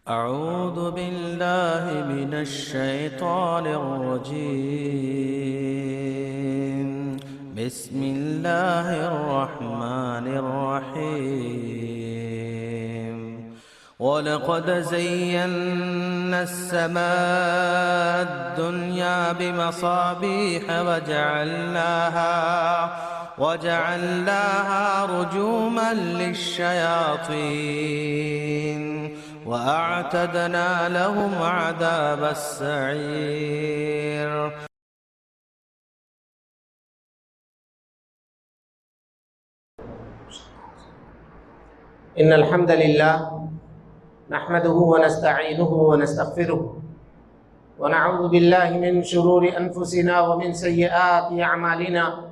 أعوذ بالله من الشيطان الرجيم. بسم الله الرحمن الرحيم. ولقد زينا السماء الدنيا بمصابيح وجعلناها رجوما للشياطين وأعتدنا لهم عذاب السعير. إن الحمد لله نحمده ونستعينه ونستغفره ونعوذ بالله من شرور أنفسنا ومن سيئات أعمالنا.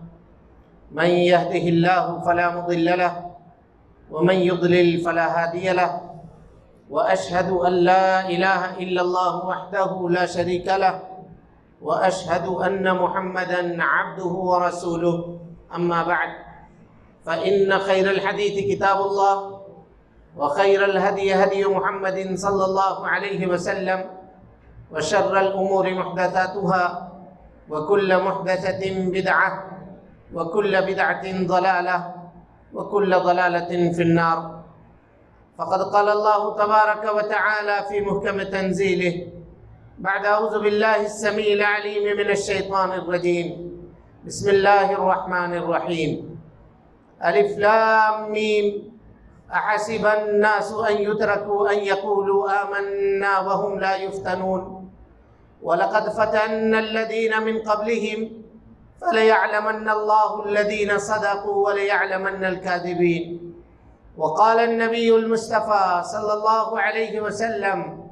من يهده الله فلا مضل له ومن يضلل فلا هادي له، وأشهد أن لا إله إلا الله وحده لا شريك له، وأشهد أن محمدا عبده ورسوله. أما بعد، فإن خير الحديث كتاب الله، وخير الهدي هدي محمد صلى الله عليه وسلم، وشر الأمور محدثاتها، وكل محدثة بدعة، وكل بدعة ضلالة، وكل ضلالة في النار. فقد قال الله تبارك وتعالى في محكم تنزيله بعد أعوذ بالله السميع العليم من الشيطان الرجيم. بسم الله الرحمن الرحيم. ألف لام ميم. أحسب الناس أن يتركوا أن يقولوا آمنا وهم لا يفتنون. ولقد فتنا الذين من قبلهم فليعلمن الله الذين صدقوا وليعلمن الكاذبين. وقال النبي المصطفى صلى الله عليه وسلم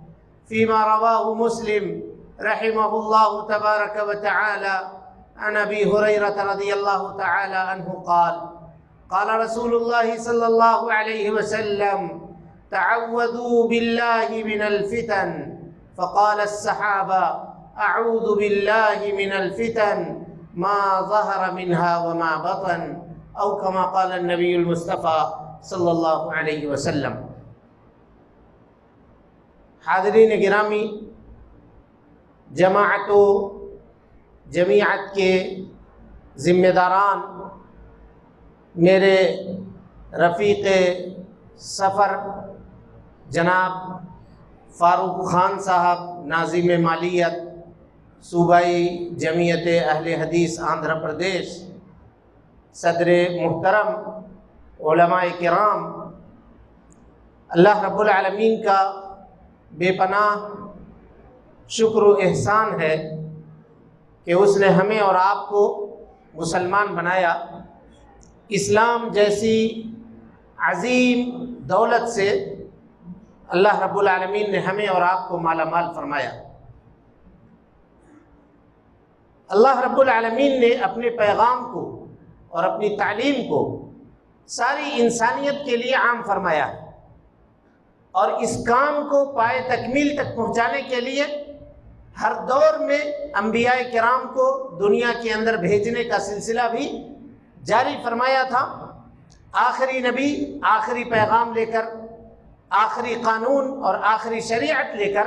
فيما رواه مسلم رحمه الله تبارك وتعالى عن أبي هريرة رضي الله تعالى عنه قال: قال رسول الله صلى الله عليه وسلم: تعوذوا بالله من الفتن. فقال الصحابة: أعوذ بالله من الفتن ما ظهر منها وما بطن، أو كما قال النبي المصطفى صلی اللہ علیہ وسلم. حاضرین گرامی، جماعت و جمیعت کے ذمہ داران، میرے رفیق سفر جناب فاروق خان صاحب، ناظم مالیت صوبائی جمعیت اہل حدیث آندھرا پردیش، صدر محترم علماء کرام، اللہ رب العالمین کا بے پناہ شکر و احسان ہے کہ اس نے ہمیں اور آپ کو مسلمان بنایا. اسلام جیسی عظیم دولت سے اللہ رب العالمین نے ہمیں اور آپ کو مالا مال فرمایا. اللہ رب العالمین نے اپنے پیغام کو اور اپنی تعلیم کو ساری انسانیت کے لیے عام فرمایا ہے، اور اس کام کو پائے تکمیل تک پہنچانے کے لیے ہر دور میں انبیاء کرام کو دنیا کے اندر بھیجنے کا سلسلہ بھی جاری فرمایا تھا. آخری نبی آخری پیغام لے کر، آخری قانون اور آخری شریعت لے کر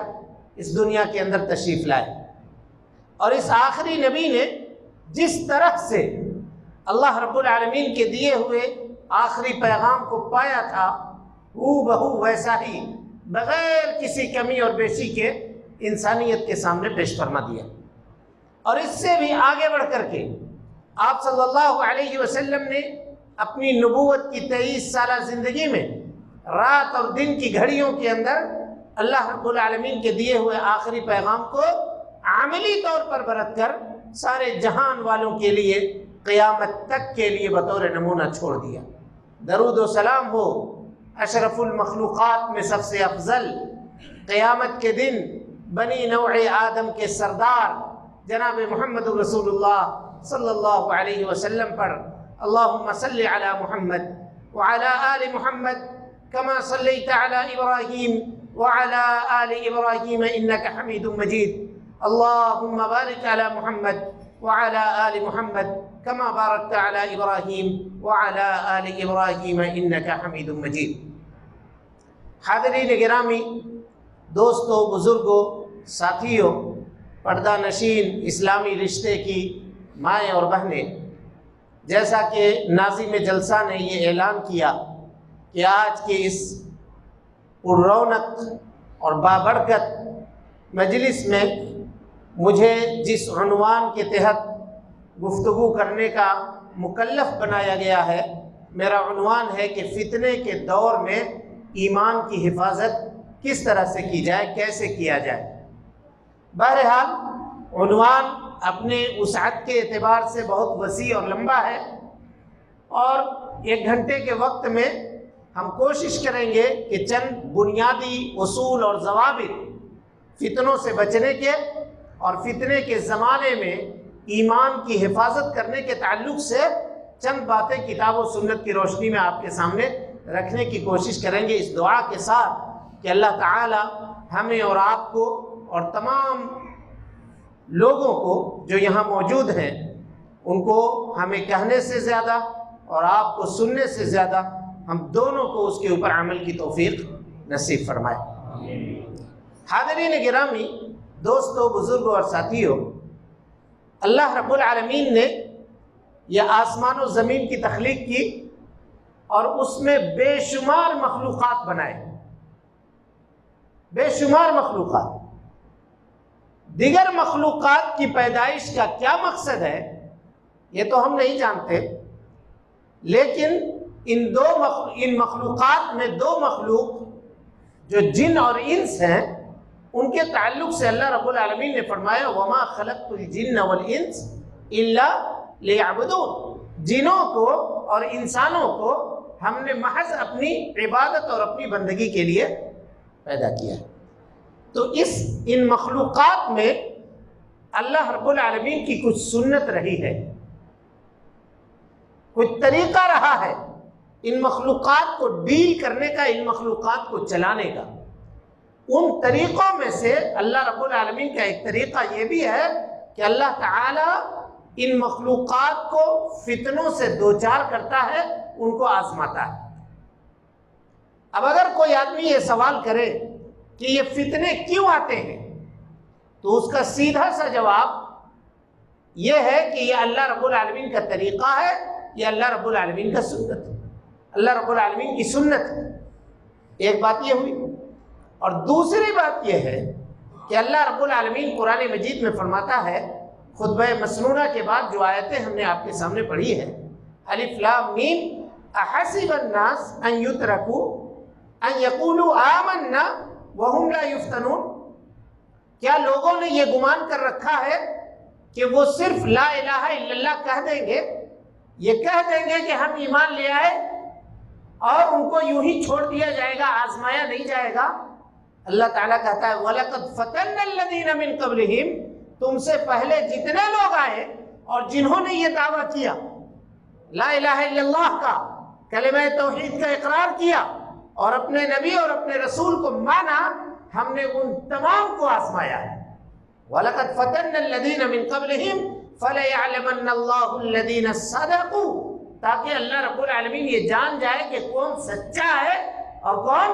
اس دنیا کے اندر تشریف لائے، اور اس آخری نبی نے جس طرح سے اللہ رب العالمین کے دیے ہوئے آخری پیغام کو پایا تھا، ہو بہو ویسا ہی بغیر کسی کمی اور بیشی کے انسانیت کے سامنے پیش فرما دیا. اور اس سے بھی آگے بڑھ کر کے آپ صلی اللہ علیہ وسلم نے اپنی نبوت کی 23 سالہ زندگی میں رات اور دن کی گھڑیوں کے اندر اللہ رب العالمین کے دیے ہوئے آخری پیغام کو عملی طور پر برت کر سارے جہان والوں کے لیے قیامت تک کے لیے بطور نمونہ چھوڑ دیا. درود و سلام ہو اشرف المخلوقات میں سب سے افضل، قیامت کے دن بنی نوع آدم کے سردار جناب محمد رسول اللہ صلی اللہ علیہ وسلم پر اللہم صلی علی محمد وعلی آل محمد کما صلیت علی ابراہیم وعلی آل ابراہیم انک حمید مجید. اللہم بارک علی محمد وعلى آل محمد كما باركت على إبراهيم وعلى آل إبراهيم إنك حميد مجيد. حاضرین گرامی، دوستوں، بزرگوں، ساتھیوں، پردہ نشین اسلامی رشتے کی مائیں اور بہنیں، جیسا کہ ناظم جلسہ نے یہ اعلان کیا کہ آج کی اس پر رونق اور بابرکت مجلس میں مجھے جس عنوان کے تحت گفتگو کرنے کا مکلف بنایا گیا ہے، میرا عنوان ہے کہ فتنے کے دور میں ایمان کی حفاظت کس طرح سے کی جائے، کیسے کیا جائے۔ بہرحال عنوان اپنے وسعت کے اعتبار سے بہت وسیع اور لمبا ہے، اور 1 گھنٹے کے وقت میں ہم کوشش کریں گے کہ چند بنیادی اصول اور ضوابط فتنوں سے بچنے کے اور فتنے کے زمانے میں ایمان کی حفاظت کرنے کے تعلق سے چند باتیں کتاب و سنت کی روشنی میں آپ کے سامنے رکھنے کی کوشش کریں گے، اس دعا کے ساتھ کہ اللہ تعالی ہمیں اور آپ کو اور تمام لوگوں کو جو یہاں موجود ہیں ان کو ہمیں کہنے سے زیادہ اور آپ کو سننے سے زیادہ ہم دونوں کو اس کے اوپر عمل کی توفیق نصیب فرمائے۔ حاضرین گرامی، دوستوں، بزرگوں اور ساتھیوں، اللہ رب العالمین نے یہ آسمان و زمین کی تخلیق کی اور اس میں بے شمار مخلوقات بنائے، بے شمار مخلوقات۔ دیگر مخلوقات کی پیدائش کا کیا مقصد ہے یہ تو ہم نہیں جانتے، لیکن ان مخلوقات میں 2 مخلوق جو جن اور انس ہیں، ان کے تعلق سے اللہ رب العالمین نے فرمایا وَمَا خَلَقْتُ الْجِنَّ وَالْإِنسَ إِلَّا لِيَعْبُدُونَ۔ جنوں کو اور انسانوں کو ہم نے محض اپنی عبادت اور اپنی بندگی کے لیے پیدا کیا ہے۔ تو ان مخلوقات میں اللہ رب العالمین کی کچھ سنت رہی ہے، کچھ طریقہ رہا ہے ان مخلوقات کو ڈیل کرنے کا، ان مخلوقات کو چلانے کا۔ ان طریقوں میں سے اللہ رب العالمین کا ایک طریقہ یہ بھی ہے کہ اللہ تعالی ان مخلوقات کو فتنوں سے دوچار کرتا ہے، ان کو آزماتا ہے۔ اب اگر کوئی آدمی یہ سوال کرے کہ یہ فتنے کیوں آتے ہیں، تو اس کا سیدھا سا جواب یہ ہے کہ یہ اللہ رب العالمین کا طریقہ ہے، یہ اللہ رب العالمین کا سنت ہے، اللہ رب العالمین کی سنت ہے۔ ایک بات یہ ہوئی، اور دوسری بات یہ ہے کہ اللہ رب العالمین قرآن مجید میں فرماتا ہے، خطبہ مسنونہ کے بعد جو آیتیں ہم نے آپ کے سامنے پڑھی ہے، الف لام میم احسب الناس ان یترکوا ان یقولوا آمنا وہم لا یفتنون۔ کیا لوگوں نے یہ گمان کر رکھا ہے کہ وہ صرف لا الہ الا اللہ کہہ دیں گے، یہ کہہ دیں گے کہ ہم ایمان لے آئے اور ان کو یوں ہی چھوڑ دیا جائے گا، آزمایا نہیں جائے گا؟ اللہ تعالیٰ کہتا ہے وَلَقَدْ فَتَنَّا الَّذِينَ مِن قَبْلِهِمْ، تم سے پہلے جتنے لوگ آئے اور جنہوں نے یہ دعویٰ کیا لا الہ الا اللہ کا، کلمہ توحید کا اقرار کیا اور اپنے نبی اور اپنے رسول کو مانا، ہم نے ان تمام کو آزمایا ہے۔ وَلَقَدْ فَتَنَّا الَّذِينَ مِن قَبْلِهِمْ فَلَيَعْلَمَنَّ اللَّهُ الَّذِينَ صَدَقُوا، تاکہ اللہ رب العالمین یہ جان جائے کہ کون سچا ہے اور کون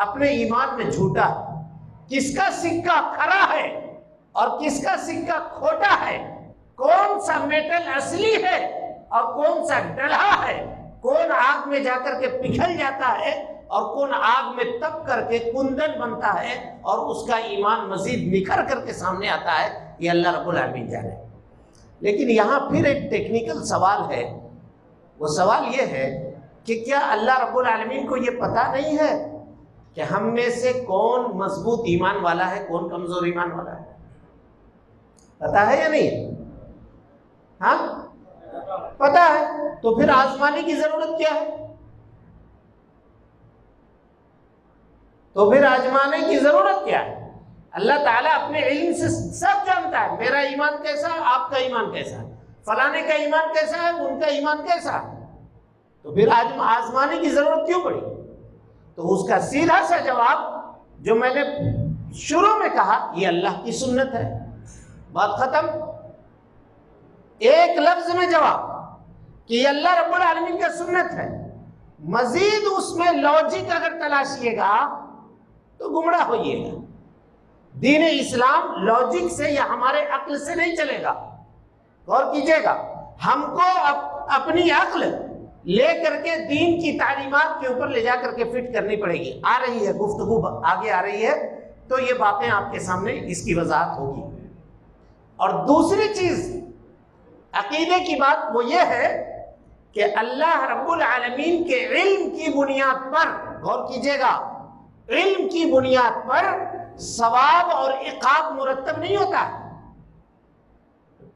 اپنے ایمان میں جھوٹا ہے، کس کا سکہ کھرا ہے اور کس کا سکہ کھوٹا ہے، کون سا میٹل اصلی ہے اور کون سا ڈلھا ہے، کون آگ میں جا کر کے پگھل جاتا ہے اور کون آگ میں تپ کر کے کندن بنتا ہے اور اس کا ایمان مزید نکھر کر کے سامنے آتا ہے، یہ اللہ رب العالمین جانے۔ لیکن یہاں پھر ایک ٹیکنیکل سوال ہے، وہ سوال یہ ہے کہ کیا اللہ رب العالمین کو یہ پتہ نہیں ہے کہ ہم میں سے کون مضبوط ایمان والا ہے، کون کمزور ایمان والا ہے؟ پتہ ہے یا نہیں؟ ہاں پتہ ہے، تو پھر آزمانے کی ضرورت کیا ہے؟ تو پھر آزمانے کی ضرورت کیا ہے؟ اللہ تعالیٰ اپنے علم سے سب جانتا ہے، میرا ایمان کیسا ہے، آپ کا ایمان کیسا ہے، فلانے کا ایمان کیسا ہے، ان کا ایمان کیسا ہے، تو پھر آزمانے کی ضرورت کیوں پڑی؟ تو اس کا سیدھا سا جواب جو میں نے شروع میں کہا، یہ اللہ کی سنت ہے، بات ختم۔ ایک لفظ میں جواب کہ یہ اللہ رب العالمین کا سنت ہے، مزید اس میں لاجک اگر تلاشیے گا تو گمراہ ہوئیے گا۔ دین اسلام لاجک سے یا ہمارے عقل سے نہیں چلے گا. غور کیجئے گا, ہم کو اپنی عقل لے کر کے دین کی تعلیمات کے اوپر لے جا کر کے فٹ کرنی پڑے گی. آ رہی ہے گفتگو, آگے آ رہی ہے تو یہ باتیں آپ کے سامنے اس کی وضاحت ہوگی. اور دوسری چیز عقیدے کی بات وہ یہ ہے کہ اللہ رب العالمین کے علم کی بنیاد پر, غور کیجئے گا, علم کی بنیاد پر ثواب اور عقاب مرتب نہیں ہوتا ہے.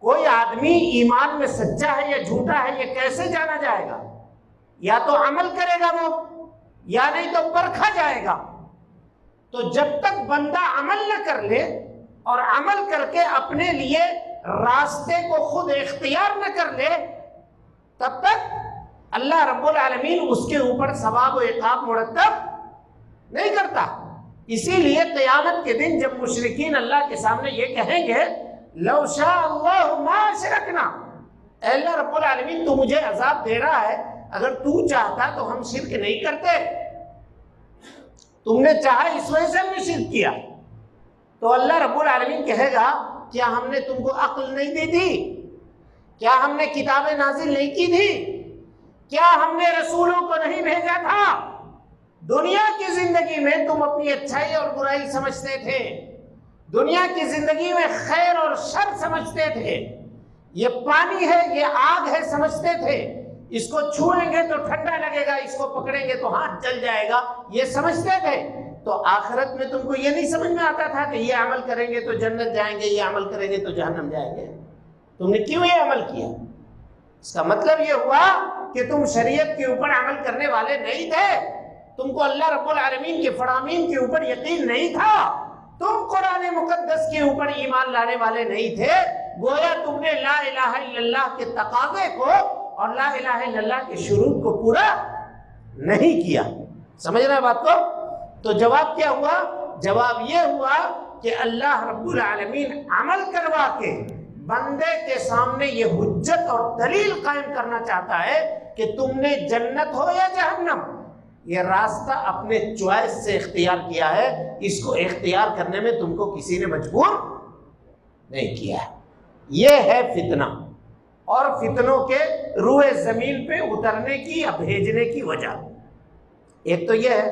کوئی آدمی ایمان میں سچا ہے یا جھوٹا ہے یہ کیسے جانا جائے گا؟ یا تو عمل کرے گا وہ, یا نہیں تو پرکھا جائے گا. تو جب تک بندہ عمل نہ کر لے اور عمل کر کے اپنے لیے راستے کو خود اختیار نہ کر لے, تب تک اللہ رب العالمین اس کے اوپر ثواب و عقاب مرتب نہیں کرتا. اسی لیے قیامت کے دن جب مشرکین اللہ کے سامنے یہ کہیں گے لو شاء اللہ ما اشرکنا, اے اللہ رب العالمین تو مجھے عذاب دے رہا ہے, اگر تو چاہتا تو ہم شرک نہیں کرتے, تم نے چاہا اس وجہ سے ہم نے شرک کیا. تو اللہ رب العالمین کہے گا کیا ہم نے تم کو عقل نہیں دی تھی؟ کیا ہم نے کتابیں نازل نہیں کی تھی؟ کیا ہم نے رسولوں کو نہیں بھیجا تھا؟ دنیا کی زندگی میں تم اپنی اچھائی اور برائی سمجھتے تھے, دنیا کی زندگی میں خیر اور شر سمجھتے تھے, یہ پانی ہے یہ آگ ہے سمجھتے تھے, اس کو چھوئیں گے تو ٹھنڈا لگے گا, اس کو پکڑیں گے تو ہاتھ جل جائے گا, یہ سمجھتے تھے. تو آخرت میں تم کو یہ نہیں سمجھ میں آتا تھا کہ یہ عمل کریں گے تو جنت جائیں گے, یہ عمل کریں گے تو جہنم جائیں گے؟ تم نے کیوں یہ عمل کیا؟ اس کا مطلب یہ ہوا کہ تم شریعت کے اوپر عمل کرنے والے نہیں تھے, تم کو اللہ رب العالمین کے فرامین کے اوپر یقین نہیں تھا, تم قرآن مقدس کے اوپر ایمان لانے والے نہیں تھے. گویا تم نے لا الہ الا اللہ کے تقاضے کو اور لا الہ الا اللہ کے شروط کو پورا نہیں کیا. سمجھ رہے ہیں بات کو؟ تو جواب کیا ہوا؟ جواب یہ ہوا کہ اللہ رب العالمین عمل کروا کے بندے کے سامنے یہ حجت اور دلیل قائم کرنا چاہتا ہے کہ تم نے جنت ہو یا جہنم, یہ راستہ اپنے چوائس سے اختیار کیا ہے, اس کو اختیار کرنے میں تم کو کسی نے مجبور نہیں کیا ہے. یہ ہے فتنہ, اور فتنوں کے روئے زمین پہ اترنے کی یا بھیجنے کی وجہ. ایک تو یہ ہے.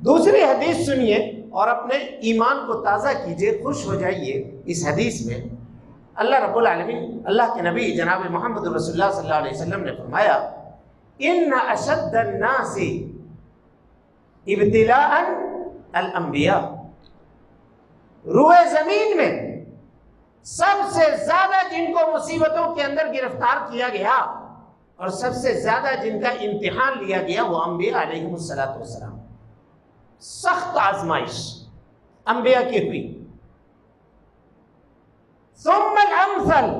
دوسری حدیث سنیے اور اپنے ایمان کو تازہ کیجئے, خوش ہو جائیے. اس حدیث میں اللہ رب العالمین, اللہ کے نبی جناب محمد رسول اللہ صلی اللہ علیہ وسلم نے فرمایا ان اشد الناس ابتلاء الانبیاء, روئے زمین میں سب سے زیادہ جن کو مصیبتوں کے اندر گرفتار کیا گیا اور سب سے زیادہ جن کا امتحان لیا گیا وہ انبیاء علیہم السلام. سخت آزمائش انبیاء کی ہوئی. ثم الامثل,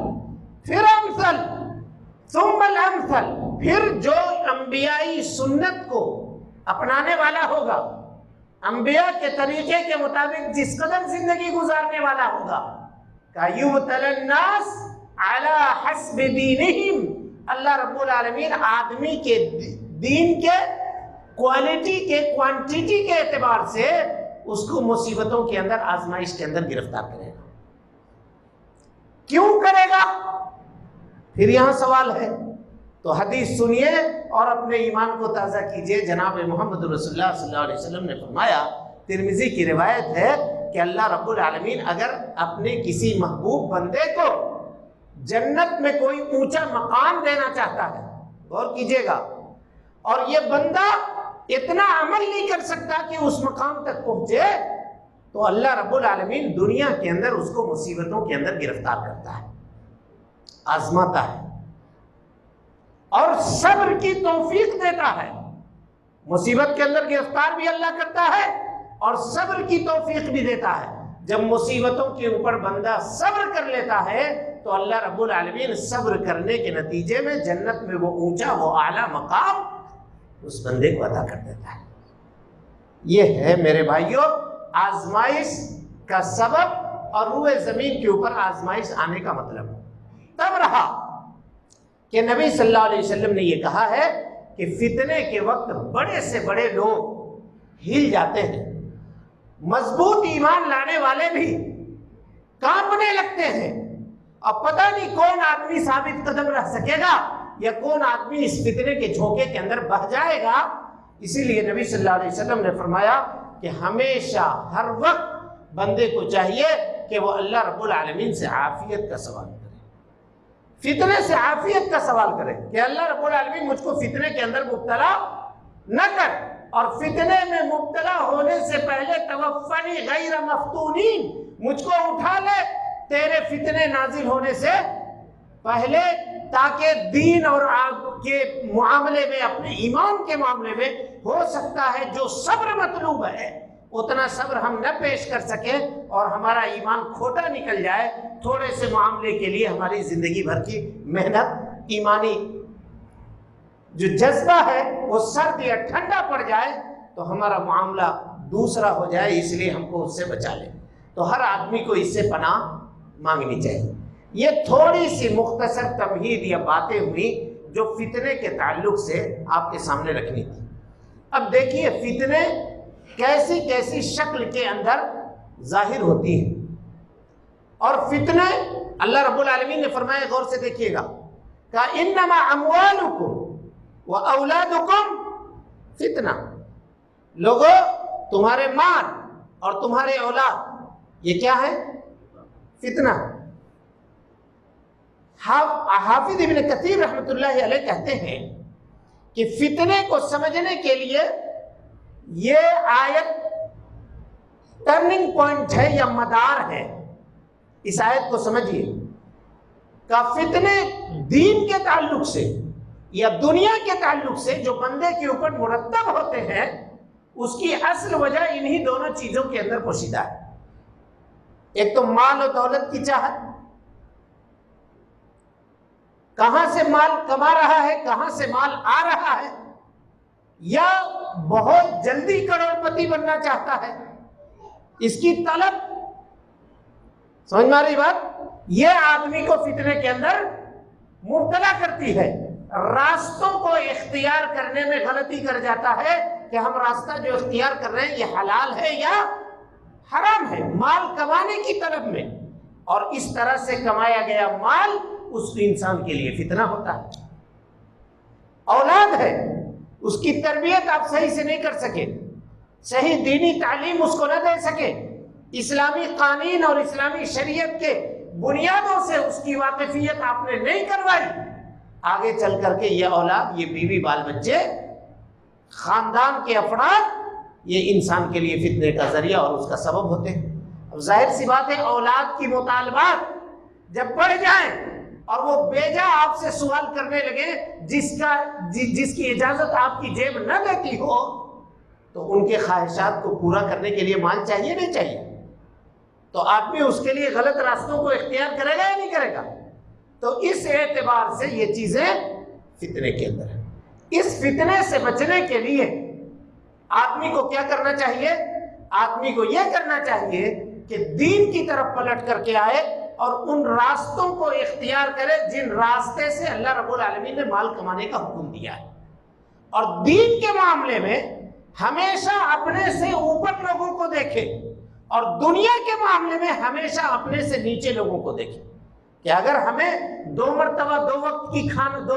پھر امثل, ثم الامثل, پھر جو انبیائی سنت کو اپنانے والا ہوگا, انبیاء کے طریقے کے مطابق جس قدر زندگی گزارنے والا ہوگا, کَيُبْتَلَى النَّاسِ عَلَى حَسْبِ دِينِهِمْ, اللہ رب العالمین آدمی کے دین کے کوالٹی کے کوانٹیٹی کے اعتبار سے اس کو مصیبتوں کے اندر, آزمائش کے اندر گرفتار کرے گا. کیوں کرے گا؟ پھر یہاں سوال ہے. تو حدیث سنیے اور اپنے ایمان کو تازہ کیجئے. جناب محمد رسول اللہ صلی اللہ علیہ وسلم نے فرمایا, ترمذی کی روایت ہے کہ اللہ رب العالمین اگر اپنے کسی محبوب بندے کو جنت میں کوئی اونچا مقام دینا چاہتا ہے, غور کیجئے گا, اور یہ بندہ اتنا عمل نہیں کر سکتا کہ اس مقام تک پہنچے, تو اللہ رب العالمین دنیا کے اندر اس کو مصیبتوں کے اندر گرفتار کرتا ہے, آزماتا ہے, اور صبر کی توفیق دیتا ہے. مصیبت کے اندر گرفتار بھی اللہ کرتا ہے اور صبر کی توفیق بھی دیتا ہے. جب مصیبتوں کے اوپر بندہ صبر کر لیتا ہے تو اللہ رب العالمین صبر کرنے کے نتیجے میں جنت میں وہ اونچا, وہ اعلیٰ مقام اس بندے کو عطا کر دیتا ہے. یہ ہے میرے بھائیوں آزمائش کا سبب اور روئے زمین کے اوپر آزمائش آنے کا مطلب. تب رہا کہ نبی صلی اللہ علیہ وسلم نے یہ کہا ہے کہ فتنے کے وقت بڑے سے بڑے لوگ ہل جاتے ہیں, مضبوط ایمان لانے والے بھی کانپنے لگتے ہیں، اب پتہ نہیں کون آدمی ثابت قدم رہ سکے گا یا کون آدمی اس فتنے کے جھونکے کے اندر بہہ جائے گا۔ اسی لیے نبی صلی اللہ علیہ وسلم نے فرمایا کہ ہمیشہ ہر وقت بندے کو چاہیے کہ وہ اللہ رب العالمین سے عافیت کا سوال کرے، فتنے سے عافیت کا سوال کرے کہ اللہ رب العالمین مجھ کو فتنے کے اندر مبتلا نہ کر، اور فتنے میں مبتلا ہونے سے پہلے توفنی غیر مفتونین، مجھ کو اٹھا لے تیرے فتنے نازل ہونے سے پہلے، تاکہ دین اور آپ کے معاملے میں، اپنے ایمان کے معاملے میں ہو سکتا ہے جو صبر مطلوب ہے اتنا صبر ہم نہ پیش کر سکیں اور ہمارا ایمان کھوٹا نکل جائے، تھوڑے سے معاملے کے لیے ہماری زندگی بھر کی محنت، ایمانی جو جذبہ ہے وہ سرد یا ٹھنڈا پڑ جائے تو ہمارا معاملہ دوسرا ہو جائے، اس لیے ہم کو اس سے بچا لیں۔ تو ہر آدمی کو اس سے پناہ مانگنی چاہیے۔ یہ تھوڑی سی مختصر تمہید یا باتیں ہوئی جو فتنے کے تعلق سے آپ کے سامنے رکھنی تھی۔ اب دیکھیے فتنے کیسی کیسی شکل کے اندر ظاہر ہوتی ہیں، اور فتنے اللہ رب العالمین نے فرمایا، غور سے دیکھیے گا، کہ انما اموالکم و اولادکم فتنہ، لوگوں تمہارے مال اور تمہارے اولاد یہ کیا ہے؟ فتنہ۔ حافظ ابن کثیر رحمۃ اللہ علیہ کہتے ہیں کہ فتنے کو سمجھنے کے لیے یہ آیت ٹرننگ پوائنٹ ہے یا مدار ہے۔ اس آیت کو سمجھیے کہ فتنے دین کے تعلق سے یا دنیا کے تعلق سے جو بندے کے اوپر مرتب ہوتے ہیں، اس کی اصل وجہ انہی دونوں چیزوں کے اندر پوشیدہ ہے۔ ایک تو مال و دولت کی چاہت، کہاں سے مال کما رہا ہے، کہاں سے مال آ رہا ہے، یا بہت جلدی کروڑ پتی بننا چاہتا ہے، اس کی طلب، سمجھ میں آ رہی بات؟ یہ آدمی کو فتنے کے اندر مبتلا کرتی ہے۔ راستوں کو اختیار کرنے میں غلطی کر جاتا ہے کہ ہم راستہ جو اختیار کر رہے ہیں یہ حلال ہے یا حرام ہے، مال کمانے کی طلب میں، اور اس طرح سے کمایا گیا مال اس انسان کے لیے فتنہ ہوتا ہے۔ اولاد ہے، اس کی تربیت آپ صحیح سے نہیں کر سکے، صحیح دینی تعلیم اس کو نہ دے سکے، اسلامی قانون اور اسلامی شریعت کے بنیادوں سے اس کی واقفیت آپ نے نہیں کروائی، آگے چل کر کے یہ اولاد، یہ بیوی بال بچے، خاندان کے افراد، یہ انسان کے لیے فتنے کا ذریعہ اور اس کا سبب ہوتے ہیں۔ اب ظاہر سی بات ہے اولاد کی مطالبات جب بڑھ جائیں اور وہ بیجا آپ سے سوال کرنے لگے جس کی اجازت آپ کی جیب نہ دیتی ہو، تو ان کے خواہشات کو پورا کرنے کے لیے مال چاہیے نہیں چاہیے؟ تو آدمی اس کے لیے غلط راستوں کو اختیار کرے گا یا نہیں کرے گا؟ تو اس اعتبار سے یہ چیزیں فتنے کے اندر ہیں۔ اس فتنے سے بچنے کے لیے آدمی کو کیا کرنا چاہیے؟ آدمی کو یہ کرنا چاہیے کہ دین کی طرف پلٹ کر کے آئے اور ان راستوں کو اختیار کرے جن راستے سے اللہ رب العالمین نے مال کمانے کا حکم دیا ہے، اور دین کے معاملے میں ہمیشہ اپنے سے اوپر لوگوں کو دیکھے اور دنیا کے معاملے میں ہمیشہ اپنے سے نیچے لوگوں کو دیکھے، کہ اگر ہمیں 2 مرتبہ 2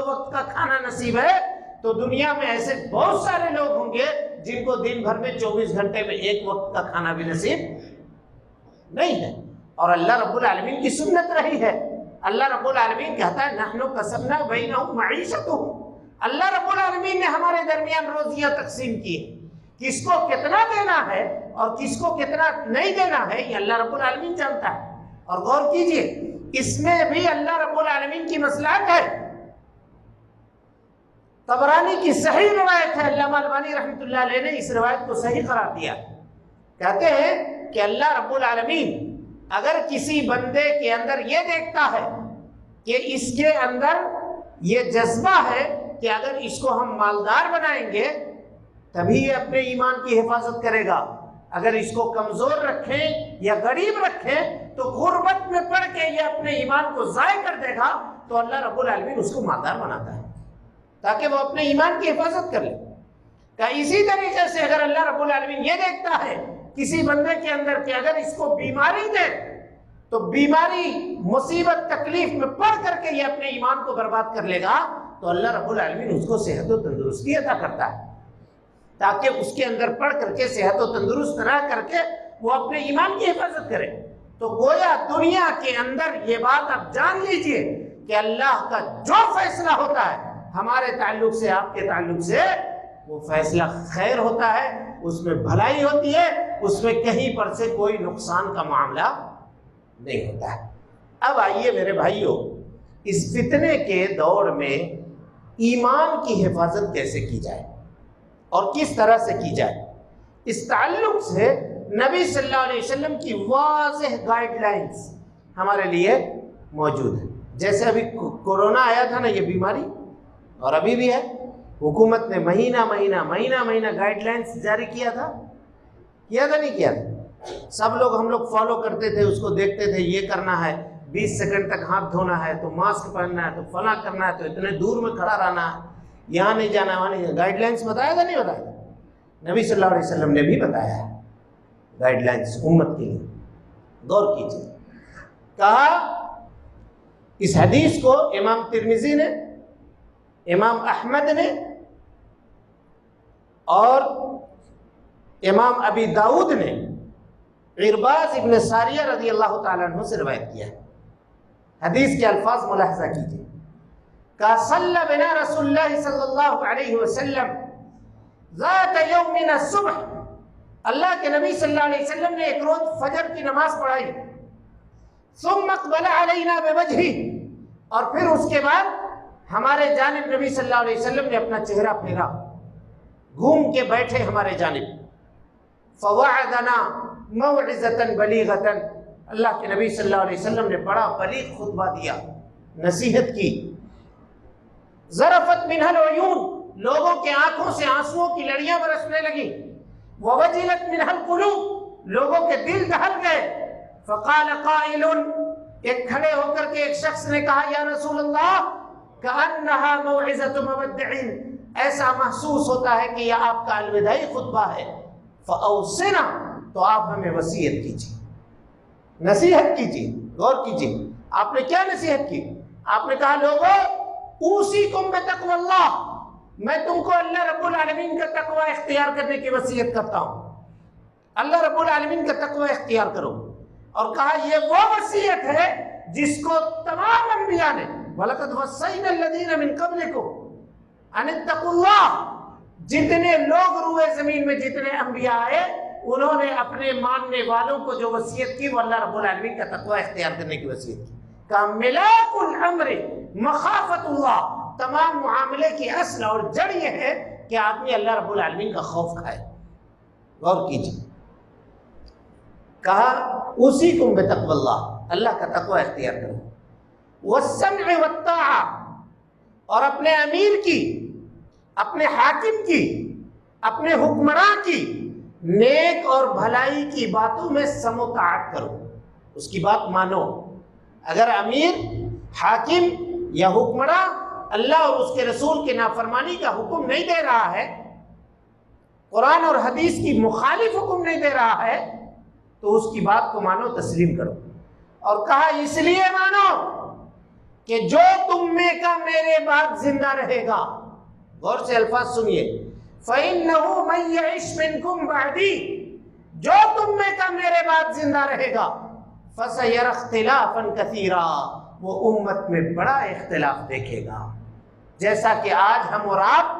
وقت کا کھانا نصیب ہے تو دنیا میں ایسے بہت سارے لوگ ہوں گے جن کو دن بھر میں 24 گھنٹے میں 1 وقت کا کھانا بھی نصیب نہیں ہے۔ اور اللہ رب العالمین کی سنت رہی ہے، اللہ رب العالمین کہتا ہے نحن قسمنا بینہم معیشتہم، اللہ رب العالمین نے ہمارے درمیان روزیاں تقسیم کی، کس کو کتنا دینا ہے اور کس کو کتنا نہیں دینا ہے یہ اللہ رب العالمین جانتا ہے۔ اور غور کیجئے اس میں بھی اللہ رب العالمین کی مصلحت ہے۔ طبرانی کی صحیح روایت ہے، علامہ البانی رحمۃ اللہ علیہ نے اس روایت کو صحیح قرار دیا، کہتے ہیں کہ اللہ رب العالمین اگر کسی بندے کے اندر یہ دیکھتا ہے کہ اس کے اندر یہ جذبہ ہے کہ اگر اس کو ہم مالدار بنائیں گے تبھی یہ اپنے ایمان کی حفاظت کرے گا، اگر اس کو کمزور رکھیں یا غریب رکھیں تو غربت میں پڑ کے یہ اپنے ایمان کو ضائع کر دے گا، تو اللہ رب العالمین اس کو مالدار بناتا ہے تاکہ وہ اپنے ایمان کی حفاظت کر لے۔ کہ اسی طریقے سے اگر اللہ رب العالمین یہ دیکھتا ہے کسی بندے کے اندر کہ اگر اس کو بیماری دے تو بیماری مصیبت تکلیف میں پڑ کر کے یہ اپنے ایمان کو برباد کر لے گا، تو اللہ رب العالمین اس کو صحت و تندرستی عطا کرتا ہے تاکہ اس کے اندر پڑھ کر کے صحت و تندرست رہ کر کے وہ اپنے ایمان کی حفاظت کرے۔ تو گویا دنیا کے اندر یہ بات آپ جان لیجئے کہ اللہ کا جو فیصلہ ہوتا ہے ہمارے تعلق سے، آپ کے تعلق سے، وہ فیصلہ خیر ہوتا ہے، اس میں بھلائی ہوتی ہے، اس میں کہیں پر سے کوئی نقصان کا معاملہ نہیں ہوتا ہے۔ اب آئیے میرے بھائیوں، اس فتنے کے دور میں ایمان کی حفاظت کیسے کی جائے اور کس طرح سے کی جائے، اس تعلق سے نبی صلی اللہ علیہ وسلم کی واضح گائیڈ لائنز ہمارے لیے موجود ہیں۔ جیسے ابھی کورونا آیا تھا نا، یہ بیماری، اور ابھی بھی ہے، حکومت نے مہینہ گائیڈ لائنز جاری کیا تھا نہیں کیا تھا؟ سب لوگ، ہم لوگ فالو کرتے تھے، اس کو دیکھتے تھے، یہ کرنا ہے، 20 سیکنڈ تک ہاتھ دھونا ہے، تو ماسک پہننا ہے، تو فلاں کرنا ہے، تو اتنے دور میں کھڑا رہنا ہے، یہاں نہیں جانا، وہاں نہیں جانا۔ گائیڈ لائنز بتایا تھا نہیں بتایا تھا؟ نبی صلی اللہ علیہ وسلم نے بھی بتایا ہے گائیڈ لائنز امت کے لیے، غور کیجیے۔ کہا، اس حدیث کو امام ترمذی نے، امام احمد نے اور امام ابی داؤد نے عرباض ابن ساریہ رضی اللہ تعالیٰ عنہ سے روایت کیا ہے۔ حدیث کے الفاظ ملاحظہ کیجیے۔ کہ صلی بنا رسول اللہ صلی اللہ علیہ وسلم ذات یوم الصبح، اللہ کے نبی صلی اللہ علیہ وسلم نے ایک روز فجر کی نماز پڑھائی، ثم اقبل علینا بوجہہ، اور پھر اس کے بعد ہمارے جانب نبی صلی اللہ علیہ وسلم نے اپنا چہرہ پھیرا، گھوم کے بیٹھے ہمارے جانب، فوعدنا موعظۃ بلیغۃ، اللہ کے نبی صلی اللہ علیہ وسلم نے بڑا بلیغ خطبہ دیا، نصیحت کی، ذرفت منها العیون، لوگوں کے آنکھوں سے آنسوؤں کی لڑیاں برسنے لگی، ووجلت منها القلوب، لوگوں کے دل دہل گئے، فقال قائل، ایک کھڑے ہو کر کے ایک شخص نے کہا، یا رسول اللہ، کأنها موعظۃ مودع، ایسا محسوس ہوتا ہے کہ یہ آپ کا الوداعی خطبہ ہے، فأوصنا، تو آپ ہمیں وصیت کیجیے، نصیحت کیجیے۔ غور کیجیے، آپ نے کیا نصیحت کی؟ آپ نے کہا، لوگوں، اوصیکم بتقوی اللہ، میں تم کو اللہ رب العالمین کا تقوی اختیار کرنے کی وصیت کرتا ہوں، اللہ رب العالمین کا تقوی اختیار کرو۔ اور کہا، یہ وہ وصیت ہے جس کو تمام انبیاء نے، وَلَقَدْ وَصَّيْنَا الَّذِينَ مِن قَبْلِكُمْ أَنِ اتَّقُوا اللَّهَ، جتنے لوگ روئے زمین میں، جتنے انبیاء آئے، انہوں نے اپنے ماننے والوں کو جو وصیت کی، وہ اللہ رب العالمین کا تقوی اختیار کرنے کی وصیت کی۔ کہ ملاک الامر مخافت اللہ، تمام معاملے کی اصل اور جڑ یہ ہے کہ آدمی اللہ رب العالمین کا خوف کھائے۔ غور کیجیے، کہا اوصیکم بتقوی اللہ، اللہ کا تقوی اختیار کرو، والسمع والطاعہ، اور اپنے امیر کی، اپنے حاکم کی، اپنے حکمراں کی نیک اور بھلائی کی باتوں میں سم و طاعت کرو، اس کی بات مانو۔ اگر امیر، حاکم یا حکمراں اللہ اور اس کے رسول کی نافرمانی کا حکم نہیں دے رہا ہے، قرآن اور حدیث کی مخالف حکم نہیں دے رہا ہے، تو اس کی بات کو مانو، تسلیم کرو۔ اور کہا، اس لیے مانو کہ جو تم میں کا میرے بعد زندہ رہے گا، غور سے الفاظ سنیے، فَإِنَّهُ مَن يَعِشْ مِنْكُمْ بَعْدِي، جو تم میں کا میرے بعد زندہ رہے گا، فَسَيَرَى اخْتِلَافًا كَثِيرًا، وہ امت میں بڑا اختلاف دیکھے گا، جیسا کہ آج ہم اور آپ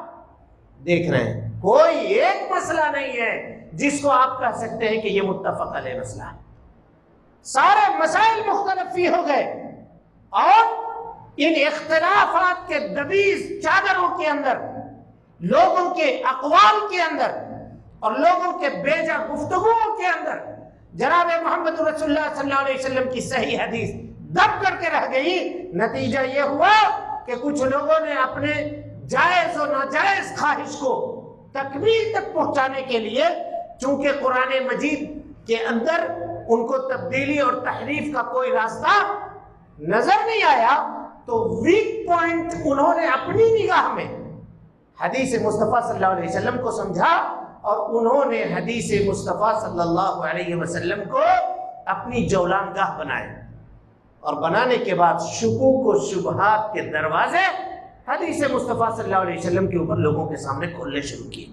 دیکھ رہے ہیں۔ کوئی ایک مسئلہ نہیں ہے جس کو آپ کہہ سکتے ہیں کہ یہ متفق علیہ مسئلہ ہے، سارے مسائل مختلف ہی ہو گئے، اور ان اختلافات کے دبیز چادروں کے اندر، لوگوں کے اقوال کے اندر اور لوگوں کے بیجا گفتگوؤں کے اندر جناب محمد رسول اللہ صلی اللہ علیہ وسلم کی صحیح حدیث دب کر کے رہ گئی۔ نتیجہ یہ ہوا کہ کچھ لوگوں نے اپنے جائز و ناجائز خواہش کو تکمیل تک پہنچانے کے لیے، چونکہ قرآن مجید کے اندر ان کو تبدیلی اور تحریف کا کوئی راستہ نظر نہیں آیا، تو ویک پوائنٹ انہوں نے اپنی نگاہ میں حدیث مصطفیٰ صلی اللہ علیہ وسلم کو سمجھا اور انہوں نے حدیث مصطفیٰ صلی اللہ علیہ وسلم کو اپنی جولان گاہ بنایا، اور بنانے کے بعد شکوک و شبہات کے دروازے حدیث مصطفیٰ صلی اللہ علیہ وسلم کے اوپر لوگوں کے سامنے کھولنے شروع کیے۔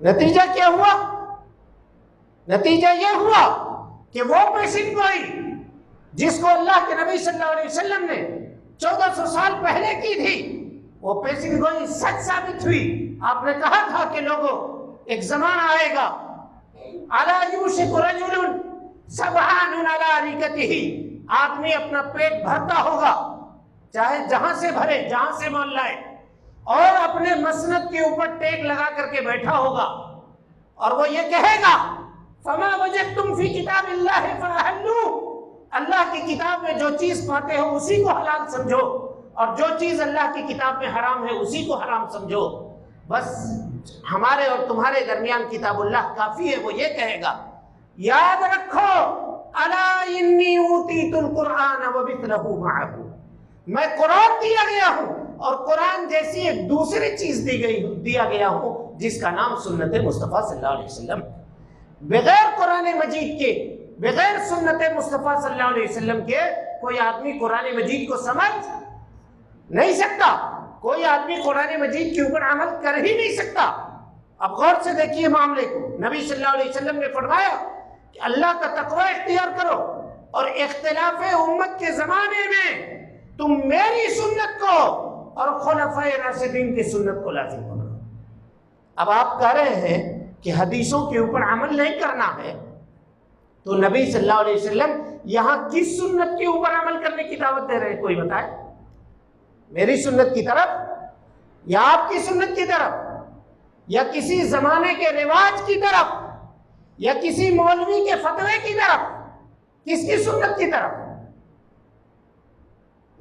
نتیجہ کیا ہوا؟ نتیجہ یہ ہوا کہ وہ پیشن گوئی جس کو اللہ کے نبی صلی اللہ علیہ وسلم نے 1400 سال پہلے کی تھی، وہ پیشن گوئی سچ ثابت ہوئی۔ آپ نے کہا تھا کہ لوگوں، ایک زمانہ آئے گا، الا یوشک رجل سبحان علی ریکتہ، آدمی اپنا پیٹ بھرتا ہوگا، چاہے جہاں سے بھرے، جہاں سے مال لائے، اور اپنے مسند کے اوپر ٹیک لگا کر کے بیٹھا ہوگا، اور وہ یہ کہے گا فما وجدتم فی کتاب اللہ فاحلوا، اللہ کی کتاب میں جو چیز پاتے ہو اسی کو حلال سمجھو، اور جو چیز اللہ کی کتاب میں حرام ہے اسی کو حرام سمجھو، بس ہمارے اور تمہارے درمیان کتاب اللہ کافی ہے۔ وہ یہ کہے گا یاد رکھو الا انی اوتیت القرآن ومثلہ معہ، میں قرآن دیا گیا ہوں اور قرآن جیسی ایک دوسری چیز دیا گیا ہوں جس کا نام سنت مصطفیٰ صلی اللہ علیہ وسلم۔ بغیر قرآن مجید کے، بغیر سنت مصطفیٰ صلی اللہ علیہ وسلم کے کوئی آدمی قرآن مجید کو سمجھ نہیں سکتا، کوئی آدمی قرآن مجید کے اوپر عمل کر ہی نہیں سکتا۔ اب غور سے دیکھیے معاملے کو، نبی صلی اللہ علیہ وسلم نے فرمایا کہ اللہ کا تقوی اختیار کرو، اور اختلاف امت کے زمانے میں تم میری سنت کو اور خلفائے راشدین کی سنت کو لازم کرو۔ اب آپ کہہ رہے ہیں کہ حدیثوں کے اوپر عمل نہیں کرنا ہے، تو نبی صلی اللہ علیہ وسلم یہاں کس سنت کے اوپر عمل کرنے کی دعوت دے رہے ہیں؟ کوئی بتائے؟ میری سنت کی طرف، یا آپ کی سنت کی طرف، یا کسی زمانے کے رواج کی طرف، یا کسی مولوی کے فتوے کی طرف؟ کس کی سنت کی طرف؟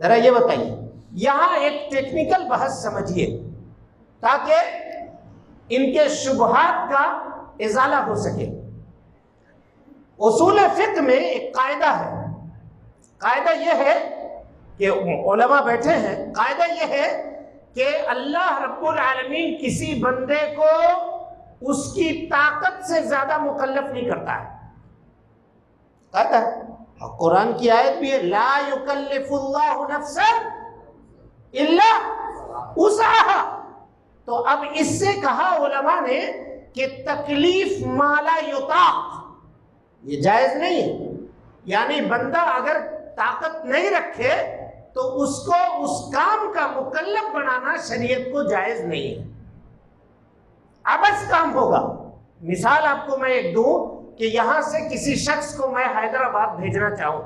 ذرا یہ بتائیے۔ یہاں ایک ٹیکنیکل بحث سمجھیے تاکہ ان کے شبہات کا ازالہ ہو سکے۔ اصول فقہ میں ایک قاعدہ ہے، قاعدہ یہ ہے کہ علماء بیٹھے ہیں، قاعدہ یہ ہے کہ اللہ رب العالمین کسی بندے کو اس کی طاقت سے زیادہ مکلف نہیں کرتا ہے، قاعدہ ہے۔ قرآن کی آیت بھی ہے لا یکلف اللہ نفسا الا وسعها، تو اب اس سے کہا علماء نے کہ تکلیف ما لا یطاق، یہ جائز نہیں ہے، یعنی بندہ اگر طاقت نہیں رکھے تو اس کو اس کام کا مکلف بنانا شریعت کو جائز نہیں ہے، عبث کام ہوگا۔ مثال آپ کو میں ایک دوں کہ یہاں سے کسی شخص کو میں حیدرآباد بھیجنا چاہوں،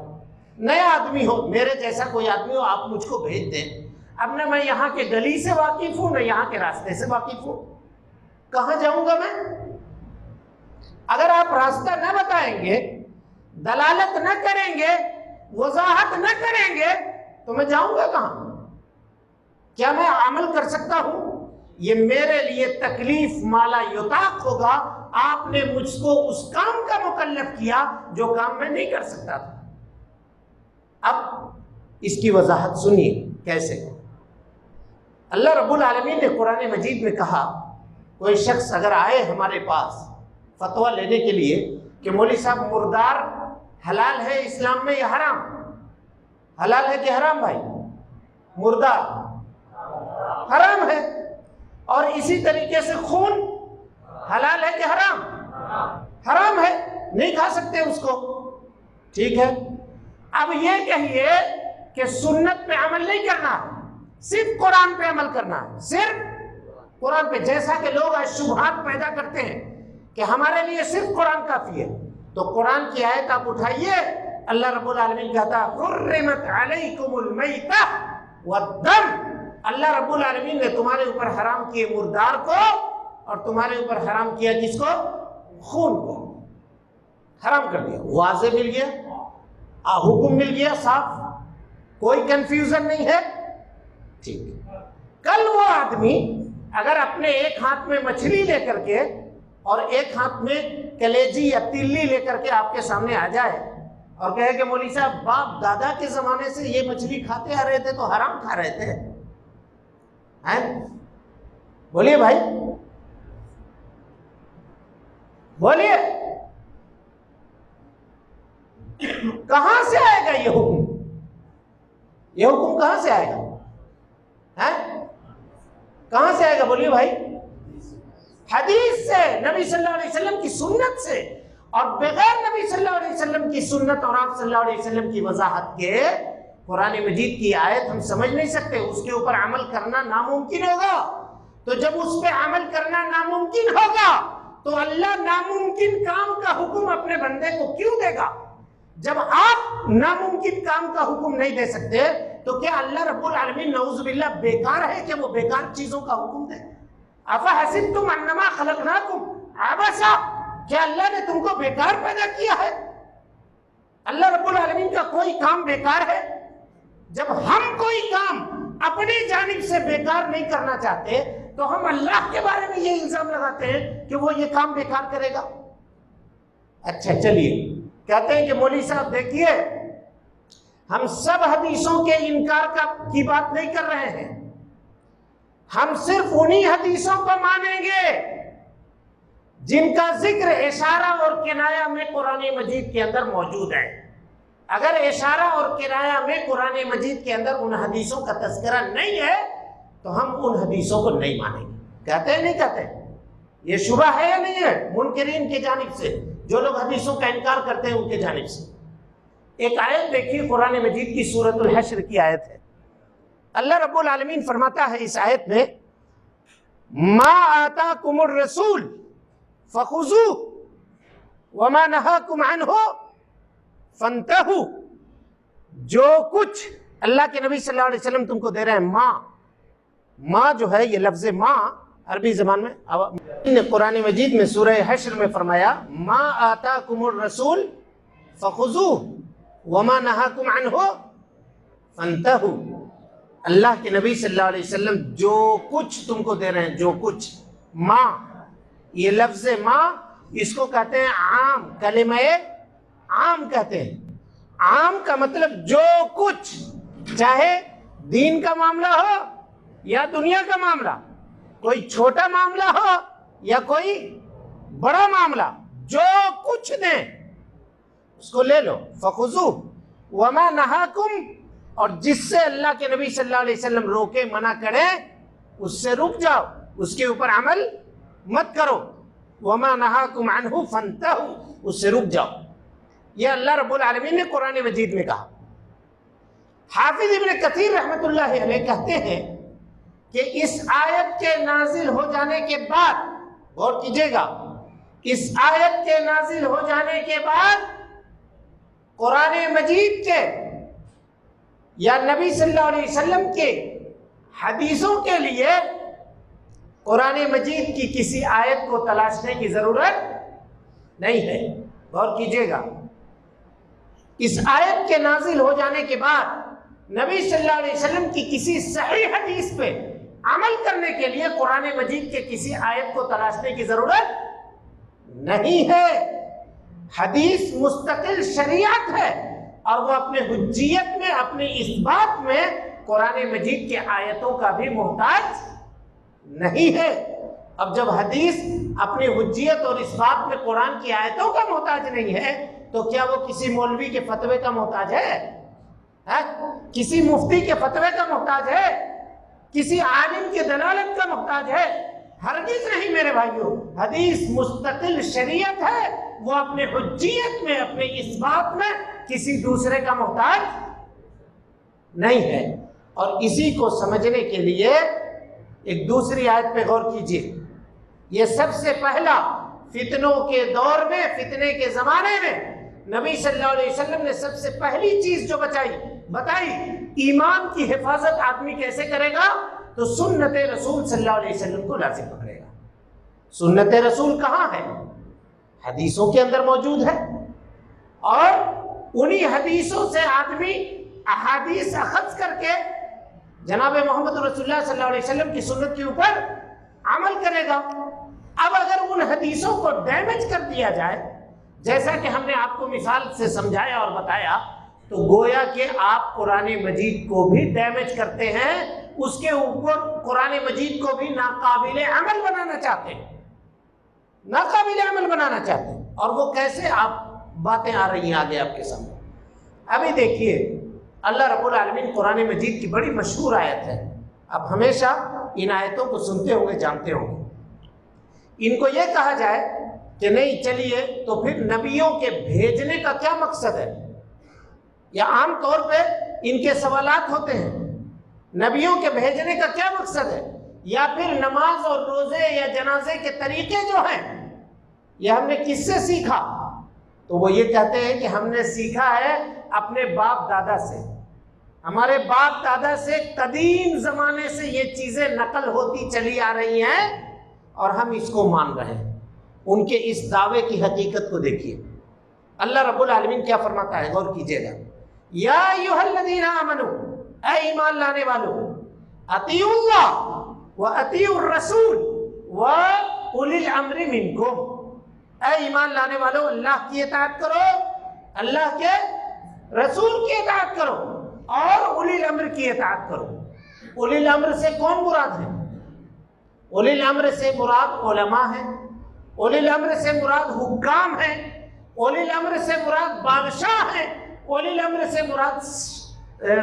نیا آدمی ہو، میرے جیسا کوئی آدمی ہو، آپ مجھ کو بھیج دیں، اب نہ میں یہاں کے گلی سے واقف ہوں، نہ یہاں کے راستے سے واقف ہوں، کہاں جاؤں گا میں؟ اگر آپ راستہ نہ بتائیں گے، دلالت نہ کریں گے، وضاحت نہ کریں گے تو میں جاؤں گا کہاں؟ کیا میں عمل کر سکتا ہوں؟ یہ میرے لیے تکلیف مالا یطاق ہوگا۔ آپ نے مجھ کو اس کام کا مکلف کیا جو کام میں نہیں کر سکتا تھا۔ اب اس کی وضاحت سنیے کیسے۔ اللہ رب العالمین نے قرآن مجید میں کہا، کوئی شخص اگر آئے ہمارے پاس فتویٰ لینے کے لیے کہ مولوی صاحب مردار حلال ہے اسلام میں یا حرام؟ حلال ہے کہ حرام بھائی؟ مردار حرام ہے، اور اسی طریقے سے خون حلال ہے کہ حرام؟ حرام ہے، نہیں کھا سکتے اس کو، ٹھیک ہے۔ اب یہ کہیے کہ سنت پہ عمل نہیں کرنا، صرف قرآن پہ عمل کرنا ہے، صرف قرآن پہ۔ جیسا کہ لوگ آج شبہات پیدا کرتے ہیں کہ ہمارے لیے صرف قرآن کافی ہے، تو قرآن کی آیت آپ اٹھائیے، اللہ رب العالمین کہتا حرمت علیکم المیتہ والدم، اللہ رب العالمین نے تمہارے اوپر حرام کیے مردار کو، اور تمہارے اوپر حرام کیا کس کو؟ خون کو حرام کر دیا۔ واضح مل گیا، حکم مل گیا صاف، کوئی کنفیوژن نہیں ہے، ٹھیک۔ کل وہ آدمی اگر اپنے ایک ہاتھ میں مچھلی لے کر کے اور ایک ہاتھ میں کلیجی یا تلی لے کر کے آپ کے سامنے آ جائے اور کہے کہ مولوی صاحب باپ دادا کے زمانے سے یہ مچھلی کھاتے آ رہے تھے تو حرام کھا رہے تھے، بولیے بھائی، بولیے، کہاں سے آئے گا یہ حکم؟ یہ حکم کہاں سے آئے گا؟ کہاں سے آئے گا؟ بولیے بھائی۔ حدیث سے، نبی صلی اللہ علیہ وسلم کی سنت سے، اور بغیر نبی صلی اللہ علیہ وسلم کی سنت اور آپ صلی اللہ علیہ وسلم کی وضاحت کے قرآن مجید کی آیت ہم سمجھ نہیں سکتے، اس کے اوپر عمل کرنا ناممکن ہوگا۔ تو جب اس پہ عمل کرنا ناممکن ہوگا تو اللہ ناممکن کام کا حکم اپنے بندے کو کیوں دے گا؟ جب آپ ناممکن کام کا حکم نہیں دے سکتے تو کیا اللہ رب العالمین نعوذ باللہ بیکار ہے کہ وہ بیکار چیزوں کا حکم دے؟ افحسبتم انما خلقناکم عبثا، کیا اللہ نے تم کو بیکار پیدا کیا ہے؟ اللہ رب العالمین کا کوئی کام بیکار ہے؟ جب ہم کوئی کام اپنی جانب سے بیکار نہیں کرنا چاہتے تو ہم اللہ کے بارے میں یہ الزام لگاتے ہیں کہ وہ یہ کام بیکار کرے گا۔ اچھا چلیے، کہتے ہیں کہ مولوی صاحب دیکھیے، ہم سب حدیثوں کے انکار کی بات نہیں کر رہے ہیں، ہم صرف انہی حدیثوں کو مانیں گے جن کا ذکر اشارہ اور کنایہ میں قرآن مجید کے اندر موجود ہے۔ اگر اشارہ اور کنایہ میں قرآن مجید کے اندر ان حدیثوں کا تذکرہ نہیں ہے تو ہم ان حدیثوں کو نہیں مانیں گے۔ کہتے ہیں نہیں کہتے؟ یہ شبہ ہے یا نہیں ہے منکرین کی جانب سے، جو لوگ حدیثوں کا انکار کرتے ہیں ان کی جانب سے؟ ایک آیت دیکھیے قرآن مجید کی سورۃ الحشر کی آیت ہے۔ اللہ رب العالمین فرماتا ہے اس آیت میں، ما آتاکم الرسول فخذوہ وما نہاکم عنہ فانتہوا، جو کچھ اللہ کے نبی صلی اللہ علیہ وسلم تم کو دے رہے ہیں، ماں جو ہے یہ لفظ ماں عربی زبان میں قرآن مجید میں سورہ حشر میں فرمایا ما آتاکم الرسول فخذوہ وما نہاکم عنہ فانتہوا، اللہ کے نبی صلی اللہ علیہ وسلم جو کچھ تم کو دے رہے ہیں، جو کچھ، ماں، یہ لفظ ماں اس کو کہتے ہیں عام، کلمہ عام کہتے ہیں۔ عام کا مطلب جو کچھ، چاہے دین کا معاملہ ہو یا دنیا کا معاملہ، کوئی چھوٹا معاملہ ہو یا کوئی بڑا معاملہ، جو کچھ دیں اس کو لے لو۔ فخذوہ وما نہاکم، اور جس سے اللہ کے نبی صلی اللہ علیہ وسلم روکے، منع کرے، اس سے رک جاؤ، اس کے اوپر عمل مت کرو۔ وما نہاکم عنہ فانتہوا، اس سے رک جاؤ۔ یہ اللہ رب العالمین نے قرآن مجید میں کہا۔ حافظ ابن کثیر رحمۃ اللہ علیہ کہتے ہیں کہ اس آیت کے نازل ہو جانے کے بعد، غور کیجئے گا، اس آیت کے نازل ہو جانے کے بعد قرآن مجید کے یا نبی صلی اللہ علیہ وسلم کے حدیثوں کے لیے قرآن مجید کی کسی آیت کو تلاشنے کی ضرورت نہیں ہے۔ غور کیجئے گا، اس آیت کے نازل ہو جانے کے بعد نبی صلی اللہ علیہ وسلم کی کسی صحیح حدیث پہ عمل کرنے کے لیے قرآن مجید کے کسی آیت کو تلاشنے کی ضرورت نہیں ہے۔ حدیث مستقل شریعت ہے اور وہ اپنے حجیت میں، اپنے اثبات میں قرآن مجید کے آیتوں کا بھی محتاج نہیں ہے۔ اب جب حدیث اپنی حجیت اور اثبات میں قرآن کی آیتوں کا محتاج نہیں ہے تو کیا وہ کسی مولوی کے فتوے کا محتاج ہے؟ کسی مفتی کے فتوے کا محتاج ہے؟ کسی عالم کے دلالت کا محتاج ہے؟ ہرگز نہیں میرے بھائیوں۔ حدیث مستقل شریعت ہے، وہ اپنے حجیت میں، اپنے اثبات میں کسی دوسرے کا محتاج نہیں ہے۔ اور اسی کو سمجھنے کے لیے ایک دوسری آیت پہ غور کیجیے۔ یہ سب سے پہلا فتنوں کے دور میں، فتنے کے زمانے میں نبی صلی اللہ علیہ وسلم نے سب سے پہلی چیز جو بتائی ایمان کی حفاظت آدمی کیسے کرے گا؟ تو سنت رسول صلی اللہ علیہ وسلم کو لازم پکڑے گا۔ سنت رسول کہاں ہے؟ حدیثوں کے اندر موجود ہے، اور انہی حدیثوں سے آدمی احادیث اخذ کر کے جناب محمد رسول اللہ صلی اللہ علیہ وسلم کی سنت کے اوپر عمل کرے گا۔ اب اگر ان حدیثوں کو ڈیمیج کر دیا جائے، جیسا کہ ہم نے آپ کو مثال سے سمجھایا اور بتایا تو گویا کہ آپ قرآن مجید کو بھی ڈیمیج کرتے ہیں، اس کے اوپر قرآن مجید کو بھی ناقابل عمل بنانا چاہتے ہیں، ناقابل عمل بنانا چاہتے ہیں۔ اور وہ کیسے؟ آپ باتیں آ رہی ہیں آگے آپ کے سامنے۔ ابھی دیکھیے اللہ رب العالمین قرآن مجید کی بڑی مشہور آیت ہے، آپ ہمیشہ ان آیتوں کو سنتے ہوں گے، جانتے ہوں گے۔ ان کو یہ کہا جائے کہ نہیں چلیے تو پھر نبیوں کے بھیجنے کا کیا مقصد ہے، یا عام طور پہ ان کے سوالات ہوتے ہیں، نبیوں کے بھیجنے کا کیا مقصد ہے، یا پھر نماز اور روزے یا جنازے کے طریقے جو ہیں یہ ہم نے کس سے سیکھا؟ تو وہ یہ کہتے ہیں کہ ہم نے سیکھا ہے اپنے باپ دادا سے، ہمارے باپ دادا سے قدیم زمانے سے یہ چیزیں نقل ہوتی چلی آ رہی ہیں اور ہم اس کو مان رہے ہیں۔ ان کے اس دعوے کی حقیقت کو دیکھیے، اللہ رب العالمین کیا فرماتا ہے، غور کیجئے گا۔ یا ایھا الذین آمنوا، اے ایمان لانے والو، اطیعوا اللہ و اطیعوا الرسول و اولی الامر منکم، اے ایمان لانے والو اللہ کی اطاعت کرو، اللہ کے رسول کی اطاعت کرو اور اولی الامر کی اطاعت کرو۔ اولی الامر سے کون مراد ہے؟ اولی الامر سے مراد علماء ہیں، اولی الامر سے مراد حکام ہیں، اولی الامر سے مراد بادشاہ ہیں، اولی الامر سے مراد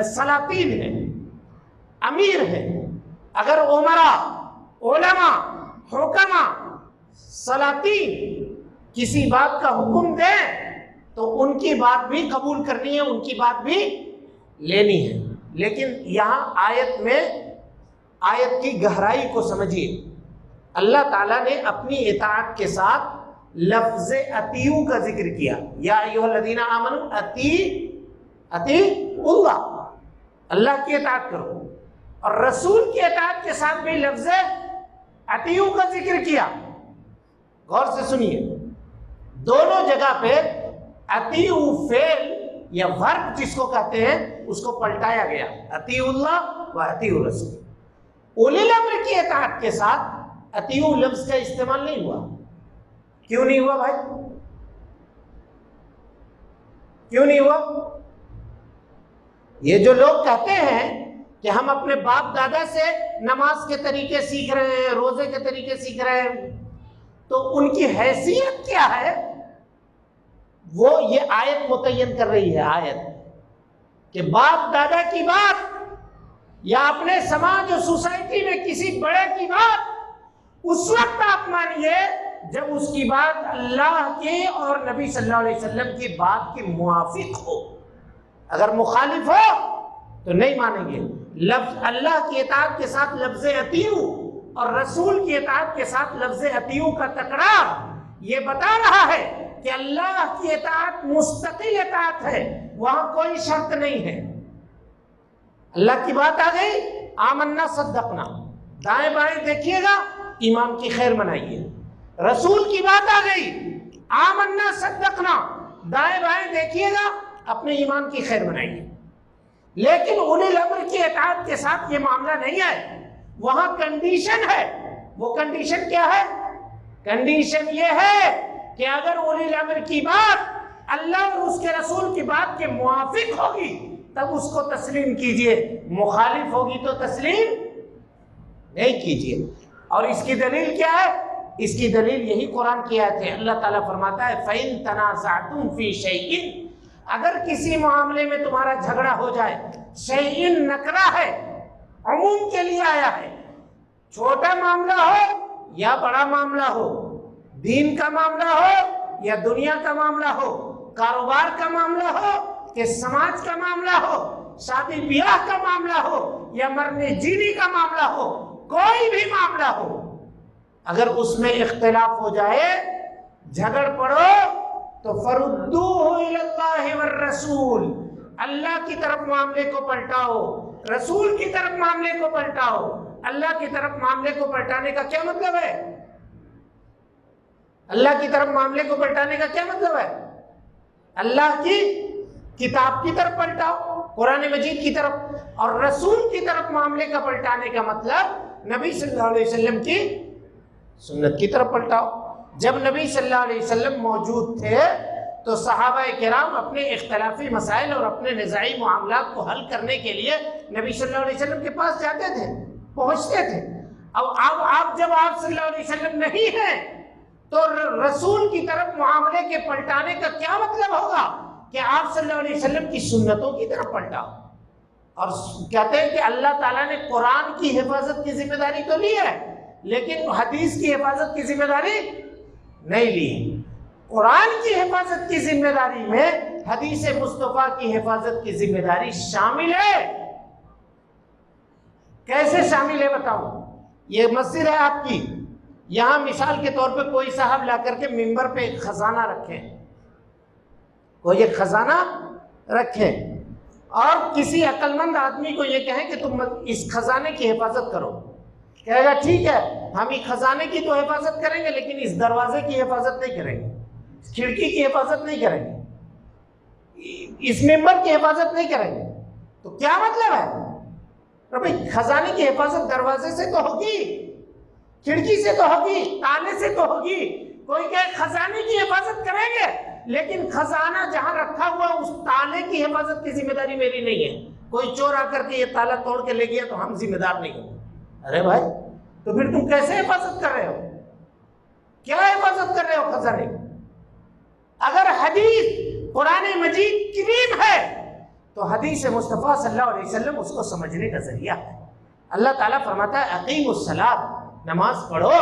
سلاطین ہیں، امیر ہیں۔ اگر عمراء، علماء، حکماء، سلاطین کسی بات کا حکم دیں تو ان کی بات بھی قبول کرنی ہے، ان کی بات بھی لینی ہے۔ لیکن یہاں آیت میں آیت کی گہرائی کو سمجھیے، اللہ تعالیٰ نے اپنی اطاعت کے ساتھ لفظ اطیعوا کا ذکر کیا، یا ایھا الذین آمنوا اطیعوا اللہ، اللہ کی اطاعت کرو، اور رسول کی اطاعت کے ساتھ بھی لفظ اطیعوا کا ذکر کیا۔ غور سے سنیے، دونوں جگہ پہ اطیعوا فعل یا ورب جس کو کہتے ہیں اس کو پلٹایا گیا، اطیعوا اللہ و اطیعوا الرسول۔ اولی الامر کی اطاعت کے ساتھ اطیعوا لفظ کا استعمال نہیں ہوا۔ کیوں نہیں ہوا بھائی؟ کیوں نہیں ہوا؟ یہ جو لوگ کہتے ہیں کہ ہم اپنے باپ دادا سے نماز کے طریقے سیکھ رہے ہیں، روزے کے طریقے سیکھ رہے ہیں، تو ان کی حیثیت کیا ہے؟ وہ یہ آیت متعین کر رہی ہے، آیت کہ باپ دادا کی بات یا اپنے سماج اور سوسائٹی میں کسی بڑے کی بات اس وقت آپ مانیے جب اس کی بات اللہ کے اور نبی صلی اللہ علیہ وسلم کی بات کے موافق ہو، اگر مخالف ہو تو نہیں مانیں گے۔ لفظ اللہ کی اطاعت کے ساتھ لفظ اطیعوا اور رسول کی اطاعت کے ساتھ لفظ اطیعوا کا تکرار یہ بتا رہا ہے کہ اللہ کی اطاعت مستقل اطاعت ہے، وہاں کوئی شرط نہیں ہے۔ اللہ کی بات آ گئی، آمنا صدقنا، دائیں بائیں دیکھیے گا، ایمان کی خیر منائیے۔ رسول کی بات آ گئی، آمنا صدقنا، دائیں بائیں دیکھیے گا، اپنے ایمان کی خیر منائیے۔ لیکن اولی الامر کی اطاعت کے ساتھ یہ معاملہ نہیں ہے، وہاں کنڈیشن ہے۔ وہ کنڈیشن کیا ہے؟ کنڈیشن یہ ہے کہ اگر اولی الامر کی بات اللہ اور اس کے رسول کی بات کے موافق ہوگی تب اس کو تسلیم کیجئے، مخالف ہوگی تو تسلیم نہیں کیجئے۔ اور اس کی دلیل کیا ہے؟ اس کی دلیل یہی قرآن کی آیت ہے۔ اللہ تعالیٰ فرماتا ہے فَإِن تَنَازَعْتُمْ فِي شَيْءٍ، اگر کسی معاملے میں تمہارا جھگڑا ہو جائے، شیئن نکرہ ہے، عموم کے لیے آیا ہے، چھوٹا معاملہ ہو یا بڑا معاملہ ہو، دین کا معاملہ ہو یا دنیا کا معاملہ ہو، کاروبار کا معاملہ ہو کہ سماج کا معاملہ ہو، شادی بیاہ کا معاملہ ہو یا مرنے جینے کا معاملہ ہو، کوئی بھی معاملہ ہو، اگر اس میں اختلاف ہو جائے، جھگڑ پڑو، تو فردوہ الی اللہ والرسول، اللہ کی طرف معاملے کو پلٹاؤ، رسول کی طرف معاملے کو پلٹاؤ۔ اللہ کی طرف معاملے کو پلٹانے کا کیا مطلب ہے؟ اللہ کی طرف معاملے کو پلٹانے کا کیا مطلب ہے؟ اللہ کی کتاب کی طرف پلٹاؤ، قرآن مجید کی طرف، اور رسول کی طرف معاملے کا پلٹانے کا مطلب نبی صلی اللہ علیہ وسلم کی سنت کی طرف پلٹاؤ۔ جب نبی صلی اللہ علیہ وسلم موجود تھے تو صحابہ کرام اپنے اختلافی مسائل اور اپنے نزاعی معاملات کو حل کرنے کے لیے نبی صلی اللہ علیہ وسلم کے پاس جاتے تھے، پہنچتے تھے۔ اب آپ جب آپ صلی اللہ علیہ وسلم نہیں ہیں تو رسول کی طرف معاملے کے پلٹانے کا کیا مطلب ہوگا کہ آپ صلی اللہ علیہ وسلم کی سنتوں کی طرف پلٹا۔ اور کہتے ہیں کہ اللہ تعالیٰ نے قرآن کی حفاظت کی ذمہ داری تو لی ہے لیکن حدیث کی حفاظت کی ذمہ داری نہیں لی۔ قرآن کی حفاظت کی ذمہ داری میں حدیث مصطفیٰ کی حفاظت کی ذمہ داری شامل ہے۔ کیسے شامل ہے بتاؤں؟ یہ مسجد ہے آپ کی، یہاں مثال کے طور پہ کوئی صاحب لا کر کے ممبر پہ ایک خزانہ رکھیں، کوئی ایک خزانہ رکھیں اور کسی عقل مند آدمی کو یہ کہیں کہ تم اس خزانے کی حفاظت کرو، کہے گا ٹھیک ہے ہم اس خزانے کی تو حفاظت کریں گے لیکن اس دروازے کی حفاظت نہیں کریں گے، اس کھڑکی کی حفاظت نہیں کریں گے، اس ممبر کی حفاظت نہیں کریں گے۔ تو کیا مطلب ہے؟ بھائی خزانے کی حفاظت دروازے سے تو ہوگی، کھڑکی سے تو ہوگی، تالے سے تو ہوگی۔ کوئی کہ خزانے کی حفاظت کریں گے لیکن خزانہ جہاں رکھا ہوا اس تالے کی حفاظت کی ذمہ داری میری نہیں ہے۔ کوئی چور آ کر کے یہ تالا توڑ کے لے گیا تو ہم ذمہ دار نہیں ہوں۔ ارے بھائی تو پھر تم کیسے حفاظت کر رہے ہو؟ کیا حفاظت کر رہے ہو خزانے کی؟ اگر حدیث قرآن مجید کریم ہے تو حدیث مصطفیٰ صلی اللہ علیہ وسلم اس کو سمجھنے کا ذریعہ ہے۔ اللہ تعالیٰ فرماتا ہے اقیم الصلاۃ، نماز پڑھو۔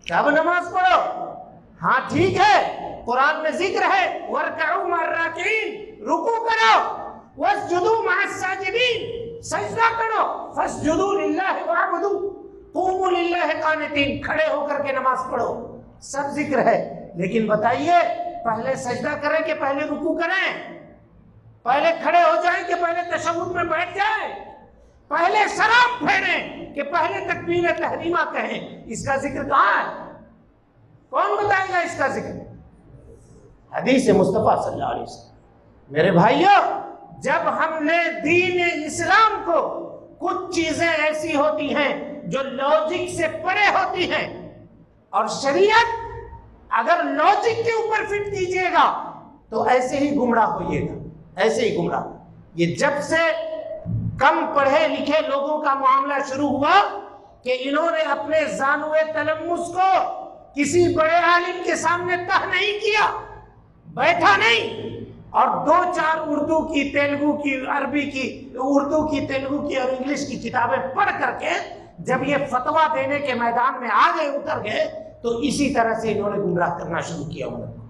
کب نماز پڑھو؟ ہاں ٹھیک ہے قرآن میں ذکر ہے وَارْكَعُوا مَعَ الرَّاكِعِينَ، رکوع کرو، وَاسْجُدُوا مَعَ السَّاجِدِينَ، سجدہ کرو، فَاسْجُدُوا لِلَّهِ وَاعْبُدُوا، قُومُوا لِلَّهِ قَانِتِينَ، کھڑے ہو کر کے نماز پڑھو۔ سب ذکر ہے لیکن بتائیے پہلے سجدہ کریں کہ پہلے رکوع کریں؟ پہلے کھڑے ہو جائیں کہ پہلے تشہد میں بیٹھ جائیں؟ پہلے سلام پھیریں کہ پہلے تکبیر تحریمہ کہیں؟ اس کا ذکر کہاں ہے؟ کون بتائے گا اس کا ذکر؟ حدیث مصطفیٰ صلی اللہ علیہ وسلم۔ میرے بھائیوں جب ہم نے دین اسلام کو، کچھ چیزیں ایسی ہوتی ہیں جو لاجک سے پرے ہوتی ہیں، اور شریعت اگر لاجک کے اوپر فٹ کیجیے گا تو ایسے ہی گمراہ ہوئیے گا، ایسے ہی گمراہ۔ یہ جب سے کم پڑھے لکھے لوگوں کا معاملہ شروع ہوا کہ انہوں نے اپنے زانوے تلمس کو کسی بڑے عالم کے سامنے تہ نہیں کیا، بیٹھا نہیں، اور دو چار اردو کی، تیلگو کی، عربی کی، اردو کی، تیلگو کی اور انگلش کی کتابیں پڑھ کر کے جب یہ فتویٰ دینے کے میدان میں آگے اتر گئے تو اسی طرح سے انہوں نے گمراہ کرنا شروع کیا، امت کو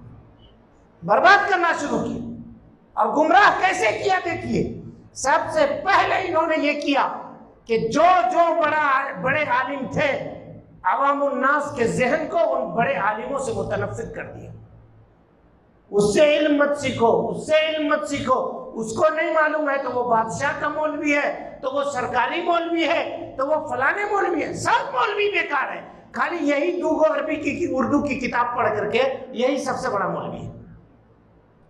برباد کرنا شروع کیا۔ اور گمراہ کیسے کیا دیکھیے، سب سے پہلے انہوں نے یہ کیا کہ جو بڑے عالم تھے عوام الناس کے ذہن کو ان بڑے عالموں سے متنفر کر دیا۔ اس سے علم مت سیکھو، اس سے علم مت سیکھو، اس کو نہیں معلوم ہے تو وہ بادشاہ کا مولوی ہے، تو وہ سرکاری مولوی ہے، تو وہ فلانے مولوی ہے، سب مولوی بیکار ہے، خالی یہی دوگو عربی کی اردو کی کتاب پڑھ کر کے یہی سب سے بڑا مولوی ہے،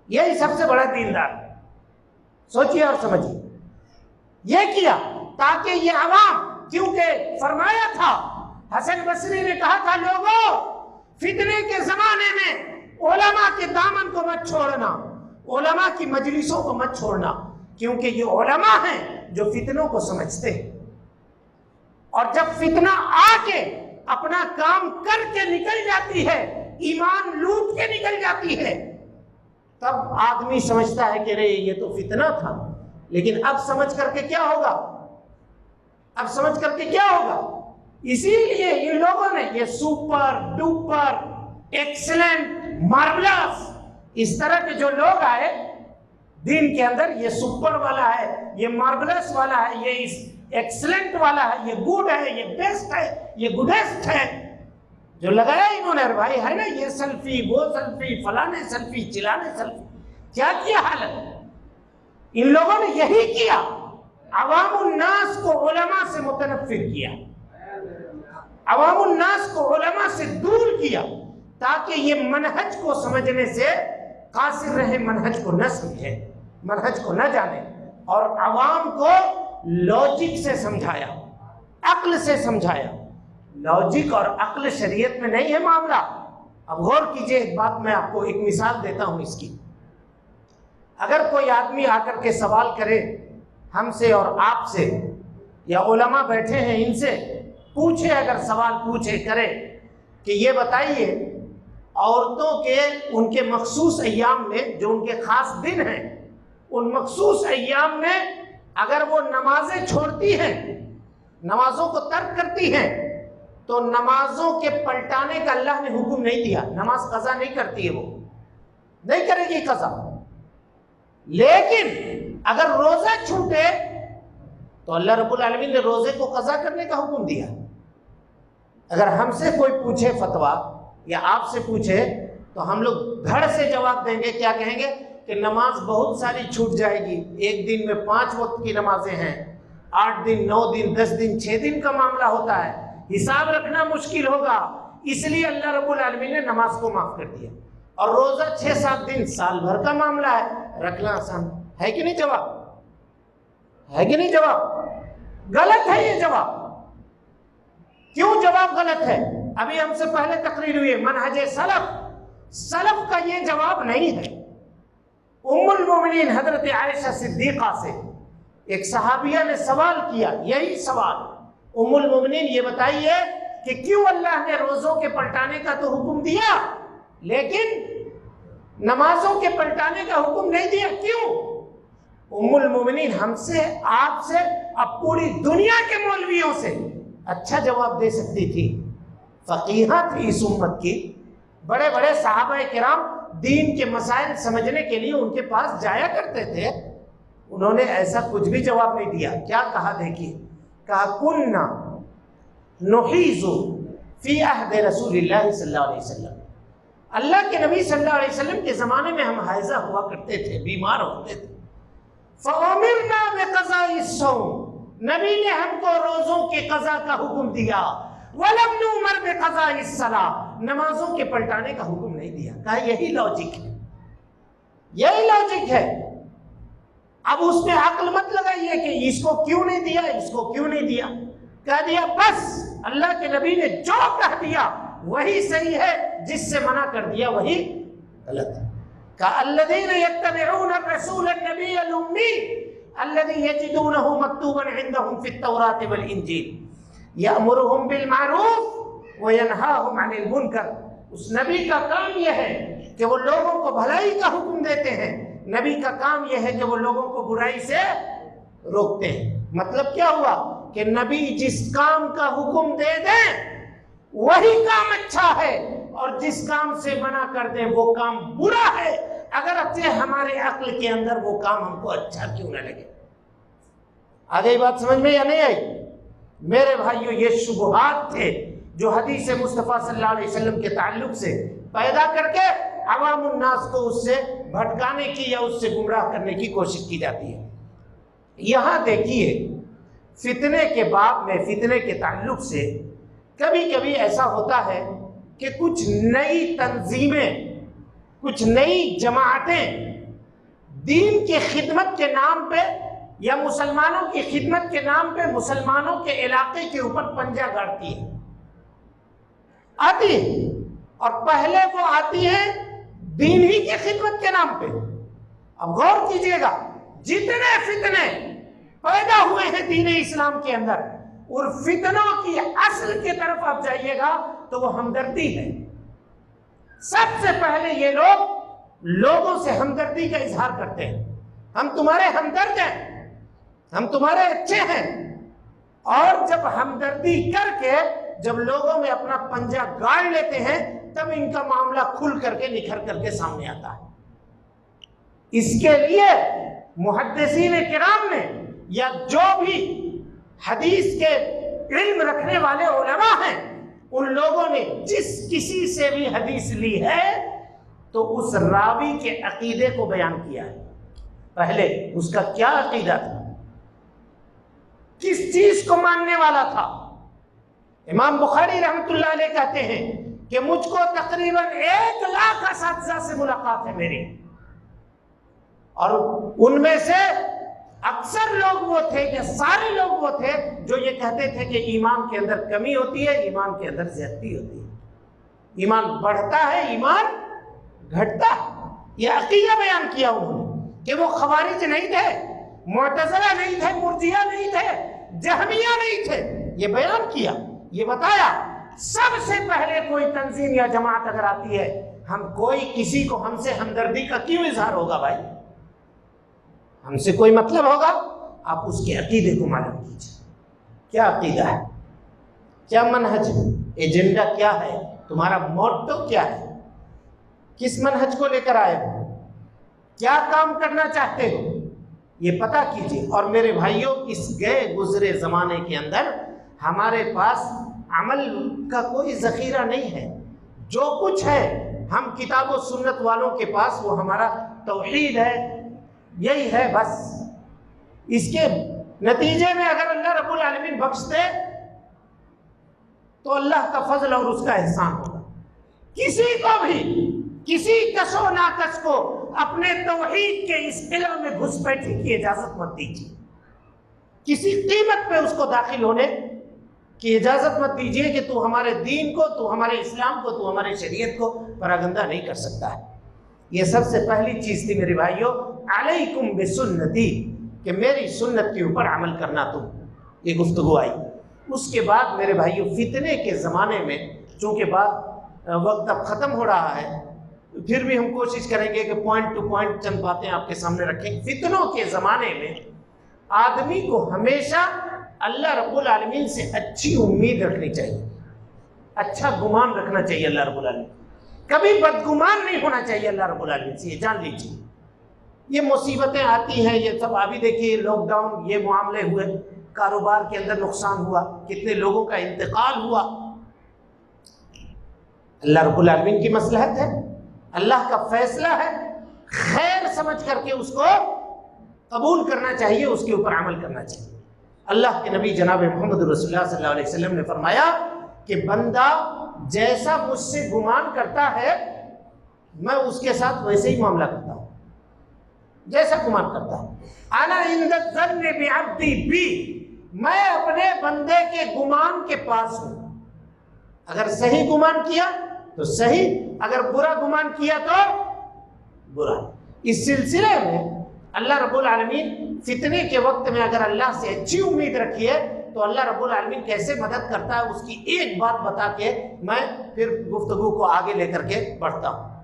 یہی سب سے بڑا دیندار۔ سوچیے اور سمجھیے، یہ کیا تاکہ یہ عوام، کیونکہ فرمایا تھا، حسن بصری نے کہا تھا لوگوں فتنے کے زمانے میں علماء کے دامن کو مت چھوڑنا، علماء کی مجلسوں کو مت چھوڑنا، کیونکہ یہ علماء ہیں جو فتنوں کو سمجھتے ہیں، اور جب فتنہ آ کے اپنا کام کر کے نکل جاتی ہے، ایمان لوٹ کے نکل جاتی ہے، تب آدمی سمجھتا ہے کہ رے یہ تو فتنہ تھا، لیکن اب سمجھ کر کے کیا ہوگا، اب سمجھ کر کے کیا ہوگا؟ اسی لیے ان لوگوں نے یہ سپر ڈوپر ایکسلنٹ مارولس، اس طرح کے جو لوگ آئے دین کے اندر، یہ سپر والا ہے، یہ مارولس والا ہے، یہ ایکسلنٹ والا ہے، یہ گڈ ہے، یہ بیسٹ ہے، یہ گڈیسٹ ہے، جو لگایا انہوں نے، بھائی ہے نا یہ سیلفی، وہ سیلفی، فلانے سیلفی، چلانے سیلفی، کیا کیا حالت؟ ان لوگوں نے یہی کیا، عوام الناس کو علماء سے متنفر کیا، عوام الناس کو علماء سے دور کیا، تاکہ یہ منہج کو سمجھنے سے قاصر رہے، منہج کو نہ سمجھے، منہج کو نہ جانے، اور عوام کو لاجک سے سمجھایا، عقل سے سمجھایا۔ لاجک اور عقل شریعت میں نہیں ہے معاملہ، اب غور کیجئے، ایک بات میں آپ کو ایک مثال دیتا ہوں اس کی. اگر کوئی آدمی آ کر کے سوال کرے ہم سے اور آپ سے، یا علماء بیٹھے ہیں ان سے پوچھے، اگر سوال پوچھے کرے کہ یہ بتائیے عورتوں کے ان کے مخصوص ایام میں، جو ان کے خاص دن ہیں، ان مخصوص ایام میں اگر وہ نمازیں چھوڑتی ہیں، نمازوں کو ترک کرتی ہیں، تو نمازوں کے پلٹانے کا اللہ نے حکم نہیں دیا. نماز قضا نہیں کرتی ہے، وہ نہیں کرے گی قضا. لیکن اگر روزہ چھوٹے تو اللہ رب العالمین نے روزے کو قضا کرنے کا حکم دیا. اگر ہم سے کوئی پوچھے فتویٰ یا آپ سے پوچھے تو ہم لوگ دھڑ سے جواب دیں گے. کیا کہیں گے؟ کہ نماز بہت ساری چھوٹ جائے گی. ایک دن میں 5 وقت کی نمازیں ہیں، 8 دن 9 دن 10 دن 6 دن کا معاملہ ہوتا ہے، حساب رکھنا مشکل ہوگا. اس لیے اللہ رب العالمین نے نماز کو معاف کر دیا. اور روزہ 6-7 دن سال بھر کا معاملہ ہے، رکھنا آسان ہے کہ نہیں؟ جواب ہے کہ نہیں؟ جواب غلط ہے. یہ جواب کیوں جواب غلط ہے؟ ابھی ہم سے پہلے تقریر ہوئی ہے، منہج سلف کا یہ جواب نہیں ہے. ام المومنین حضرت عائشہ صدیقہ سے ایک صحابیہ نے سوال کیا، یہی سوال، ام المومنین یہ بتائیے کہ کیوں اللہ نے روزوں کے پلٹانے کا تو حکم دیا لیکن نمازوں کے پلٹانے کا حکم نہیں دیا، کیوں؟ ام المومنین ہم سے، آپ سے، اب پوری دنیا کے مولویوں سے اچھا جواب دے سکتی تھی. فقیہہ تھی اس امت کی، بڑے بڑے صحابہ کرام دین کے مسائل سمجھنے کے لیے ان کے پاس جایا کرتے تھے. انہوں نے ایسا کچھ بھی جواب نہیں دیا. کیا کہا؟ دیکھیے، کہا کننا نحیض فی عہد رسول اللہ صلی اللہ علیہ وسلم. اللہ کے نبی صلی اللہ علیہ وسلم کے زمانے میں ہم حائضہ ہوا کرتے تھے، بیمار ہوتے تھے. فَأُمِرْنَا بِقَضَاءِ الصَّوْمِ، نبی نے ہم کو روزوں کے قضا کا حکم دیا. وَلَمْ نُؤْمَرْ بِقَضَاءِ الصَّلَاةِ، نمازوں کے پلٹانے کا حکم نہیں دیا. کہا یہی لاجک ہے، یہی لاجک ہے. اب اس میں عقل مت لگائیے کہ اس کو کیوں نہیں دیا، اس کو کیوں نہیں دیا. کہہ دیا بس اللہ کے نبی نے جو کہہ دیا وہی صحیح ہے، جس سے منع کر دیا وہی غلط ہے. الذين يتبعون الرسول النبي الأمي الذي يجدونه مكتوبا عندهم في التوراة والإنجيل يأمرهم بالمعروف وينهاهم عن المنكر. اس نبی کا کام یہ ہے کہ وہ لوگوں کو بھلائی کا حکم دیتے ہیں، نبی کا کام یہ ہے کہ وہ لوگوں کو برائی سے روکتے ہیں. مطلب کیا ہوا کہ نبی جس کام کا حکم دے دیں وہی کام اچھا ہے، اور جس کام سے منع کر دیں وہ کام برا ہے، اگرچہ ہمارے عقل کے اندر وہ کام ہم کو اچھا کیوں نہ لگے. آ گئی بات سمجھ میں یا نہیں آئی؟ میرے بھائیو، یہ شبہات تھے جو حدیث مصطفیٰ صلی اللہ علیہ وسلم کے تعلق سے پیدا کر کے عوام الناس کو اس سے بھٹکانے کی یا اس سے گمراہ کرنے کی کوشش کی جاتی ہے. یہاں دیکھیے، فتنے کے باب میں، فتنے کے تعلق سے کبھی کبھی ایسا ہوتا ہے کہ کچھ نئی تنظیمیں، کچھ نئی جماعتیں دین کی خدمت کے نام پہ یا مسلمانوں کی خدمت کے نام پہ مسلمانوں کے علاقے کے اوپر پنجہ گاڑتی ہیں، آتی ہیں. اور پہلے وہ آتی ہیں دین ہی کی خدمت کے نام پہ. اب غور کیجئے گا، جتنے فتنے پیدا ہوئے ہیں دین اسلام کے اندر، اور فتنوں کی اصل کی طرف آپ جائیے گا تو وہ ہمدردی ہے. سب سے پہلے یہ لوگ لوگوں سے ہمدردی کا اظہار کرتے ہیں. ہم تمہارے ہمدرد ہیں، ہم تمہارے اچھے ہیں. اور جب ہمدردی کر کے جب لوگوں میں اپنا پنجہ گاڑ لیتے ہیں تب ان کا معاملہ کھل کر کے نکھر کر کے سامنے آتا ہے. اس کے لیے محدثین کرام نے یا جو بھی حدیث کے علم رکھنے والے علماء ہیں، ان لوگوں نے جس کسی سے بھی حدیث لی ہے تو اس راوی کے عقیدے کو بیان کیا ہے. پہلے اس کا کیا عقیدہ تھا، کس چیز کو ماننے والا تھا. امام بخاری رحمۃ اللہ علیہ کہتے ہیں کہ مجھ کو تقریباً 1,00,000 اساتذہ سے ملاقات ہے میری، اور ان میں سے اکثر لوگ وہ تھے کہ سارے لوگ وہ تھے جو یہ کہتے تھے کہ ایمان کے اندر کمی ہوتی ہے، ایمان کے اندر زیادتی ہوتی ہے. ایمان بڑھتا ہے، ایمان گھٹتا ہے۔ یہ عقیدہ بیان کیا انہوں نے کہ وہ خوارج نہیں تھے، معتزلہ نہیں تھے، مرجئہ نہیں تھے، جہمیہ نہیں تھے۔ یہ بیان کیا، یہ بتایا سب سے پہلے کوئی تنظیم یا جماعت اگر آتی ہے، کوئی کسی کو ہم سے ہمدردی کا کیوں اظہار ہوگا بھائی؟ ہم سے کوئی مطلب ہوگا؟ آپ اس کے عقیدے کو معلوم کیجیے، کیا عقیدہ ہے، کیا منہج ہے، ایجنڈا کیا ہے، تمہارا موٹو کیا ہے، کس منہج کو لے کر آئے ہو، کیا کام کرنا چاہتے ہو، یہ پتہ کیجیے۔ اور میرے بھائیوں، اس گئے گزرے زمانے کے اندر ہمارے پاس عمل کا کوئی ذخیرہ نہیں ہے۔ جو کچھ ہے ہم کتاب و سنت والوں کے پاس، وہ ہمارا توحید ہے، یہی ہے بس۔ اس کے نتیجے میں اگر اللہ رب العالمین بخش دے تو اللہ کا فضل اور اس کا احسان ہوگا۔ کسی کو بھی، کسی کس و ناکس کو اپنے توحید کے اس علم میں گھس بیٹھنے کی اجازت مت دیجیے، کسی قیمت پہ اس کو داخل ہونے کی اجازت مت دیجیے کہ تو ہمارے دین کو، تو ہمارے اسلام کو، تو ہمارے شریعت کو پراگندہ نہیں کر سکتا ہے۔ یہ سب سے پہلی چیز تھی میرے بھائیوں، علیکم بسنتی، کہ میری سنت کے اوپر عمل کرنا تم، یہ گفتگو آئی۔ اس کے بعد میرے بھائیوں، فتنے کے زمانے میں، چونکہ وقت اب ختم ہو رہا ہے، پھر بھی ہم کوشش کریں گے کہ پوائنٹ ٹو پوائنٹ چند باتیں آپ کے سامنے رکھیں۔ فتنوں کے زمانے میں آدمی کو ہمیشہ اللہ رب العالمین سے اچھی امید رکھنی چاہیے، اچھا گمان رکھنا چاہیے اللہ رب العالمین، کبھی بدگمان نہیں ہونا چاہیے اللہ رب العالمین سے، یہ جان لیجیے۔ یہ مصیبتیں آتی ہیں، یہ سب ابھی دیکھیے لاک ڈاؤن، یہ معاملے ہوئے، کاروبار کے اندر نقصان ہوا، کتنے لوگوں کا انتقال ہوا، اللہ رب العالمین کی مصلحت ہے، اللہ کا فیصلہ ہے، خیر سمجھ کر کے اس کو قبول کرنا چاہیے، اس کے اوپر عمل کرنا چاہیے۔ اللہ کے نبی جناب محمد رسول اللہ صلی اللہ علیہ وسلم نے فرمایا کہ بندہ جیسا مجھ سے گمان کرتا ہے، میں اس کے ساتھ ویسے ہی معاملہ کرتا ہوں، جیسا گمان کرتا ہوں۔ انا عند الظن بعبدی بی، میں اپنے بندے کے گمان کے پاس ہوں، اگر صحیح گمان کیا تو صحیح، اگر برا گمان کیا تو برا۔ اس سلسلے میں اللہ رب العالمین فتنے کے وقت میں اگر اللہ سے اچھی امید رکھی ہے تو اللہ رب العالمین کیسے مدد کرتا ہے، اس کی ایک بات بتا کے میں پھر گفتگو کو آگے لے کر کے بڑھتا ہوں۔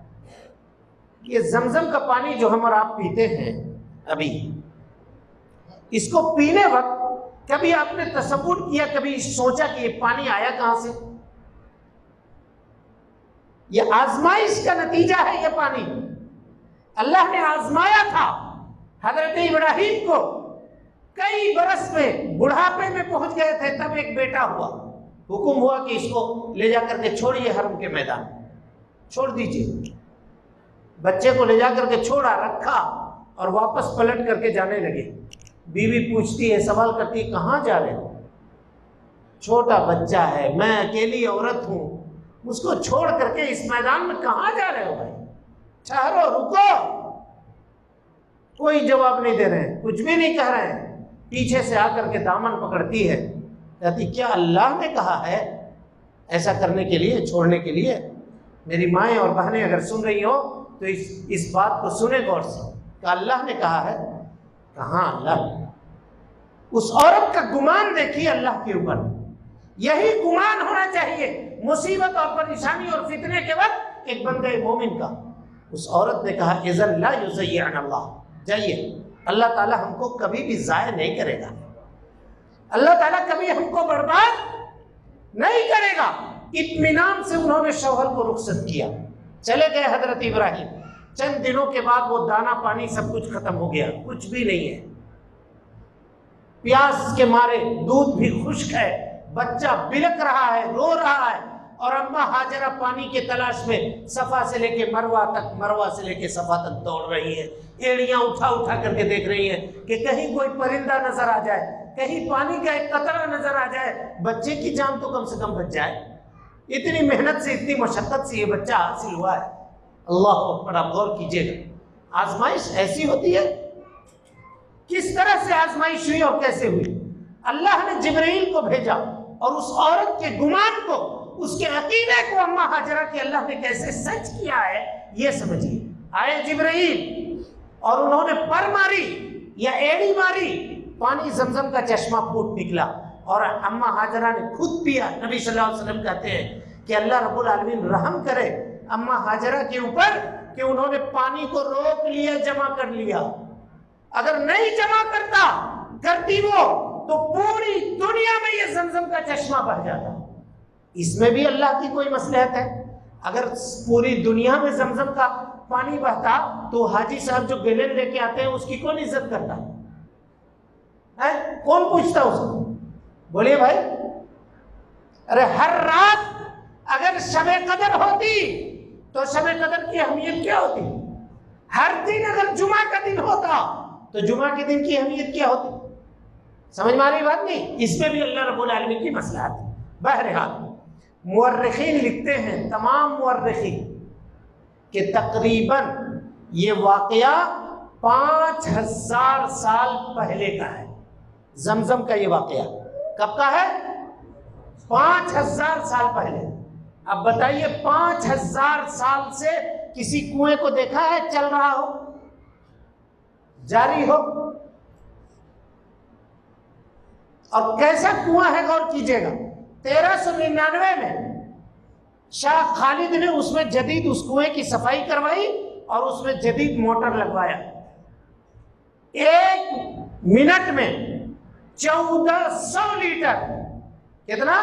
یہ زمزم کا پانی جو ہم اور آپ پیتے ہیں ابھی، اس کو پینے وقت کبھی آپ نے تصور کیا، کبھی سوچا کہ یہ پانی آیا کہاں سے؟ یہ آزمائش کا نتیجہ ہے، یہ پانی اللہ نے آزمایا تھا حضرت ابراہیم کو، کئی برس میں بڑھاپے میں پہنچ گئے تھے، تب ایک بیٹا ہوا، حکم ہوا کہ اس کو لے جا کر کے چھوڑیے حرم کے میدان، چھوڑ دیجیے۔ بچے کو لے جا کر کے چھوڑا، رکھا، اور واپس پلٹ کر کے جانے لگے۔ بیوی پوچھتی ہے، سوال کرتی ہے، کہاں جا رہے ہو؟ چھوٹا بچہ ہے، میں اکیلی عورت ہوں، اس کو چھوڑ کر کے اس میدان میں کہاں جا رہے ہو بھائی؟ ٹھہرو، رکو۔ کوئی جواب نہیں دے رہے ہیں، کچھ بھی نہیں کہہ رہے ہیں۔ پیچھے سے آ کر کے دامن پکڑتی ہے، کہتی کیا اللہ نے کہا ہے ایسا کرنے کے لیے، چھوڑنے کے لیے؟ میری مائیں اور بہنیں اگر سن رہی ہو تو اس بات کو سنیں غور سے، کہ اللہ نے کہا ہے؟ کہاں اللہ نے؟ اس عورت کا گمان دیکھیے اللہ کے اوپر، یہی گمان ہونا چاہیے مصیبت اور پریشانی اور فتنے کے وقت ایک بندے مومن کا۔ اس عورت نے کہا اذن لا یضیعن اللہ، جائیے، اللہ تعالیٰ ہم کو کبھی بھی ضائع نہیں کرے گا، اللہ تعالیٰ کبھی ہم کو برباد نہیں کرے گا۔ اطمینان سے انہوں نے شوہر کو رخصت کیا، چلے گئے حضرت ابراہیم۔ چند دنوں کے بعد وہ دانا پانی سب کچھ ختم ہو گیا، کچھ بھی نہیں ہے، پیاس کے مارے دودھ بھی خشک ہے، بچہ بلک رہا ہے، رو رہا ہے، اور اماں ہاجرہ پانی کے تلاش میں صفا سے لے کے مروہ تک، مروہ سے لے کے صفا تک دوڑ رہی ہے، ایڑیاں اٹھا اٹھا کر کے دیکھ رہی ہیں کہ کہیں کوئی پرندہ نظر آ جائے، کہیں پانی کا ایک قطرہ نظر آ جائے، بچے کی جان تو کم سے کم بچ جائے۔ اتنی محنت سے، اتنی مشقت سے یہ بچہ حاصل ہوا ہے۔ اللہ اکبر، آپ غور کیجئے گا، آزمائش ایسی ہوتی ہے، کس طرح سے آزمائش ہوئی اور کیسے ہوئی؟ اللہ نے جبرائیل کو بھیجا اور اس عورت کے گمان کو اس کے عقیدے کو اماں ہاجرہ کے اللہ نے کیسے سچ کیا ہے یہ سمجھیے. آئے جبرائیل اور انہوں نے پر ماری یا ایڑی ماری, پانی زمزم کا چشمہ پھوٹ نکلا اور اماں ہاجرہ نے خود پیا. نبی صلی اللہ علیہ وسلم کہتے ہیں کہ اللہ رب العالمین رحم کرے اماں ہاجرہ کے اوپر کہ انہوں نے پانی کو روک لیا, جمع کر لیا. اگر نہیں جمع کرتی وہ تو پوری دنیا میں یہ زمزم کا چشمہ بہ جاتا. اس میں بھی اللہ کی کوئی مصلحت ہے. اگر پوری دنیا میں زمزم کا پانی بہتا تو حاجی صاحب جو گیلن لے کے آتے ہیں اس کی کون عزت کرتا ہے؟ کون پوچھتا اس کو؟ بولیے بھائی. ارے ہر رات اگر شب قدر ہوتی تو شب قدر کی اہمیت کیا ہوتی؟ ہر دن اگر جمعہ کا دن ہوتا تو جمعہ کے دن کی اہمیت کیا ہوتی؟ سمجھ میں آ رہی بات نہیں؟ اس میں بھی اللہ رب العالمین کی مصلحت ہے. بہرحال مورخین لکھتے ہیں, تمام مورخین, کہ تقریباً یہ واقعہ 5000 سال پہلے کا ہے. زمزم کا یہ واقعہ کب کا ہے؟ 5000 سال پہلے. اب بتائیے 5000 سال سے کسی کنویں کو دیکھا ہے چل رہا ہو, جاری ہو؟ اور کیسا کنواں ہے غور کیجئے گا. 1399 میں شاہ خالد نے اس میں جدید اس کنویں کی صفائی کروائی اور اس میں جدید موٹر لگوایا. 1 منٹ میں 1400 لیٹر. کتنا؟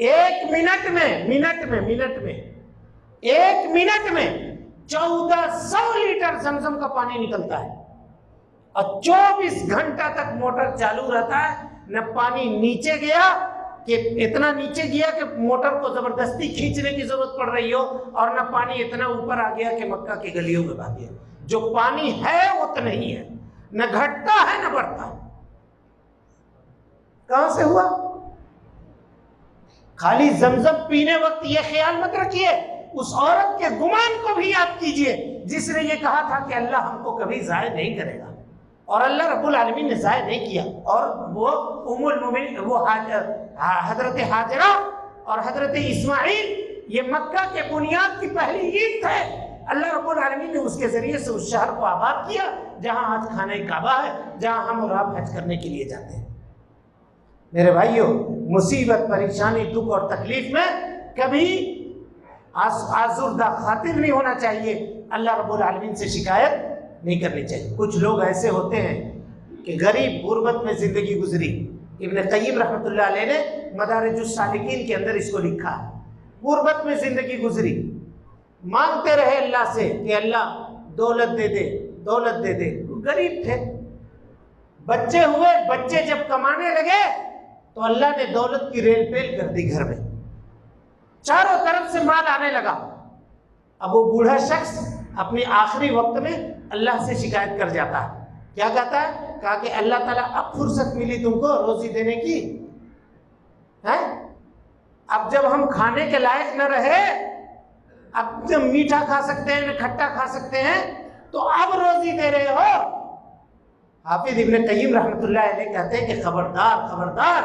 1 منٹ میں 1 منٹ میں 1400 لیٹر زمزم کا پانی نکلتا ہے. اور 24 گھنٹہ تک موٹر چالو رہتا ہے. نہ پانی نیچے گیا کہ اتنا نیچے گیا کہ موٹر کو زبردستی کھینچنے کی ضرورت پڑ رہی ہو, اور نہ پانی اتنا اوپر آ گیا کہ مکہ کے گلیوں میں بہہ گیا. جو پانی ہے وہ اتنا ہی ہے, نہ گھٹتا ہے نہ بڑھتا. کہاں سے ہوا؟ خالی زمزم پینے وقت یہ خیال مت رکھیے, اس عورت کے گمان کو بھی یاد کیجئے جس نے یہ کہا تھا کہ اللہ ہم کو کبھی ضائع نہیں کرے گا, اور اللہ رب العالمین نے ضائع نہیں کیا. اور وہ ام المومنین, وہ حضرت ہاجرہ اور حضرت اسماعیل, یہ مکہ کے بنیاد کی پہلی عید تھے. اللہ رب العالمین نے اس کے ذریعے سے اس شہر کو آباد کیا جہاں آج خانہ کعبہ ہے, جہاں ہم اور آپ حج کرنے کے لیے جاتے ہیں. میرے بھائیوں, مصیبت, پریشانی, دکھ اور تکلیف میں کبھی آزردہ خاطر نہیں ہونا چاہیے. اللہ رب العالمین سے شکایت نہیں کرنی چاہیے. کچھ لوگ ایسے ہوتے ہیں کہ غریب غربت میں زندگی گزری. ابن قیم رحمۃ اللہ علیہ نے مدارج السالکین کے اندر اس کو لکھا ہے. غربت میں زندگی گزری, مانگتے رہے اللہ سے کہ اللہ دولت دے دے, دولت دے دے. غریب تھے, بچے ہوئے, بچے جب کمانے لگے تو اللہ نے دولت کی ریل پیل کر دی گھر میں, چاروں طرف سے مال آنے لگا. اب وہ بوڑھا شخص اپنے آخری وقت میں اللہ سے شکایت کر جاتا ہے. کیا کہتا ہے؟ کہا کہ اللہ تعالیٰ اب فرصت ملی تم کو روزی دینے کی ہے, اب جب ہم کھانے کے لائق نہ رہے, اب جب میٹھا کھا سکتے ہیں نہ کھٹا کھا سکتے ہیں, تو اب روزی دے رہے ہو. حافظ ابن قیم رحمۃ اللہ علیہ کہتے ہیں کہ خبردار خبردار,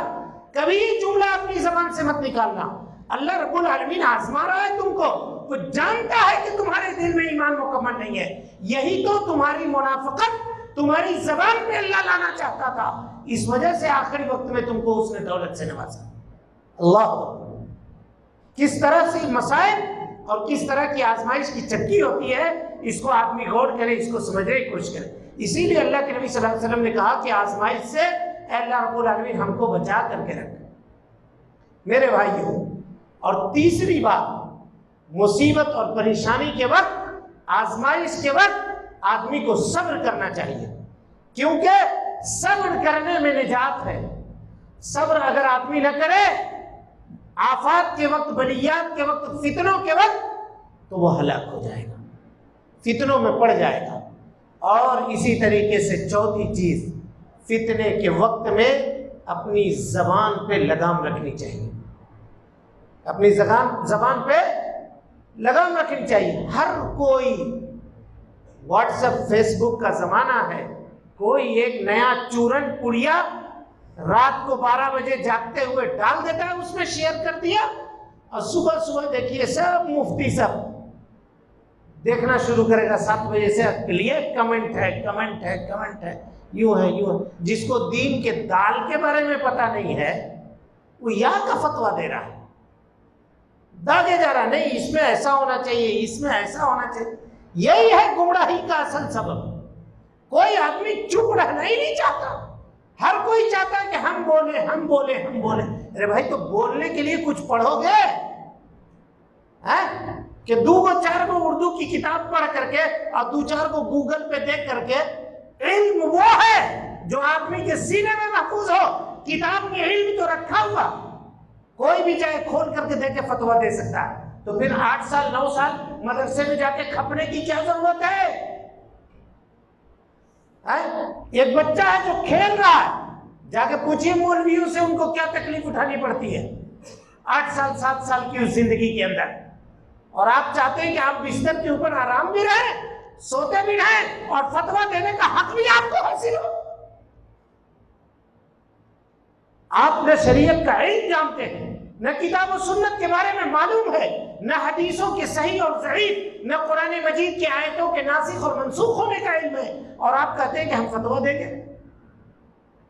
کبھی یہ جملہ اپنی زبان سے مت نکالنا. اللہ رب العالمین آزما رہا ہے تم کو, وہ جانتا ہے کہ تمہارے دل میں ایمان مکمل نہیں ہے. یہی تو تمہاری منافقت تمہاری زبان پہ اللہ لانا چاہتا تھا, اس وجہ سے آخری وقت میں تم کو اس نے دولت سے نوازا. اللہ کس طرح سے مسائل اور کس طرح کی آزمائش کی چکی ہوتی ہے, اس کو آدمی غور کرے, اس کو سمجھنے کی کوشش کرے. اسی لیے اللہ کے نبی صلی اللہ علیہ وسلم نے کہا کہ آزمائش سے اے اللہ رب العالمین ہم کو بچا کر کے رکھ. میرے بھائیوں, اور تیسری بات, مصیبت اور پریشانی کے وقت, آزمائش کے وقت آدمی کو صبر کرنا چاہیے, کیونکہ صبر کرنے میں نجات ہے. صبر اگر آدمی نہ کرے, آفات کے وقت, بلیات کے وقت, فتنوں کے وقت, تو وہ ہلاک ہو جائے گا, فتنوں میں پڑ جائے گا. اور اسی طریقے سے چوتھی چیز, فتنے کے وقت میں اپنی زبان پہ لگام رکھنی چاہیے. اپنی زبان پہ لگام رکھنی چاہیے. ہر کوئی واٹس ایپ فیس بک کا زمانہ ہے, کوئی ایک نیا چورن پڑیا رات کو 12 بجے جاگتے ہوئے ڈال دیتا ہے, اس میں شیئر کر دیا, اور صبح صبح دیکھیے سب مفتی سب دیکھنا شروع کرے گا 7 بجے سے، یہ کمنٹ ہے کمنٹ ہے کمنٹ ہے، یوں ہے یوں ہے۔ جس کو دین کے دال کے بارے میں پتہ نہیں ہے وہ یا کا فتویٰ دے رہا ہے، داغے جا رہا، نہیں اس میں ایسا ہونا چاہیے، اس میں ایسا ہونا چاہیے۔ یہی ہے گمراہی کا اصل سبب۔ کوئی آدمی چپ رہنا ہی نہیں چاہتا، ہر کوئی چاہتا ہے کہ ہم بولیں ہم بولیں ہم بولیں۔ ارے بھائی تو بولنے کے لیے کچھ پڑھو گے کہ 2-4 کو اردو کی کتاب پڑھ کر کے اور 2-4 کو گوگل پہ دیکھ کر کے؟ علم وہ ہے جو آدمی کے سینے میں محفوظ ہو۔ کتاب میں علم تو رکھا ہوا، کوئی بھی چاہے کھول کر کے دے کے فتویٰ دے سکتا ہے، تو پھر 8 سال 9 سال مدرسے میں جا کے کھپنے کی کیا ضرورت ہے؟ ایک بچہ ہے جو کھیل رہا ہے، جا کے پوچھیے مولویوں سے ان کو کیا تکلیف اٹھانی پڑتی ہے 8 سال 7 سال کی اس زندگی کے اندر، اور آپ چاہتے ہیں کہ آپ بستر کے اوپر آرام بھی رہیں، سوتے بھی رہیں، اور فتویٰ دینے کا حق بھی آپ کو حاصل ہو۔ آپ نہ شریعت کا علم جانتے ہیں، نہ کتاب و سنت کے بارے میں معلوم ہے، نہ حدیثوں کے صحیح اور ضعیف، نہ قرآن مجید کی آیتوں کے ناسخ اور منسوخ ہونے کا علم ہے، اور آپ کہتے ہیں کہ ہم فتویٰ دیں گے۔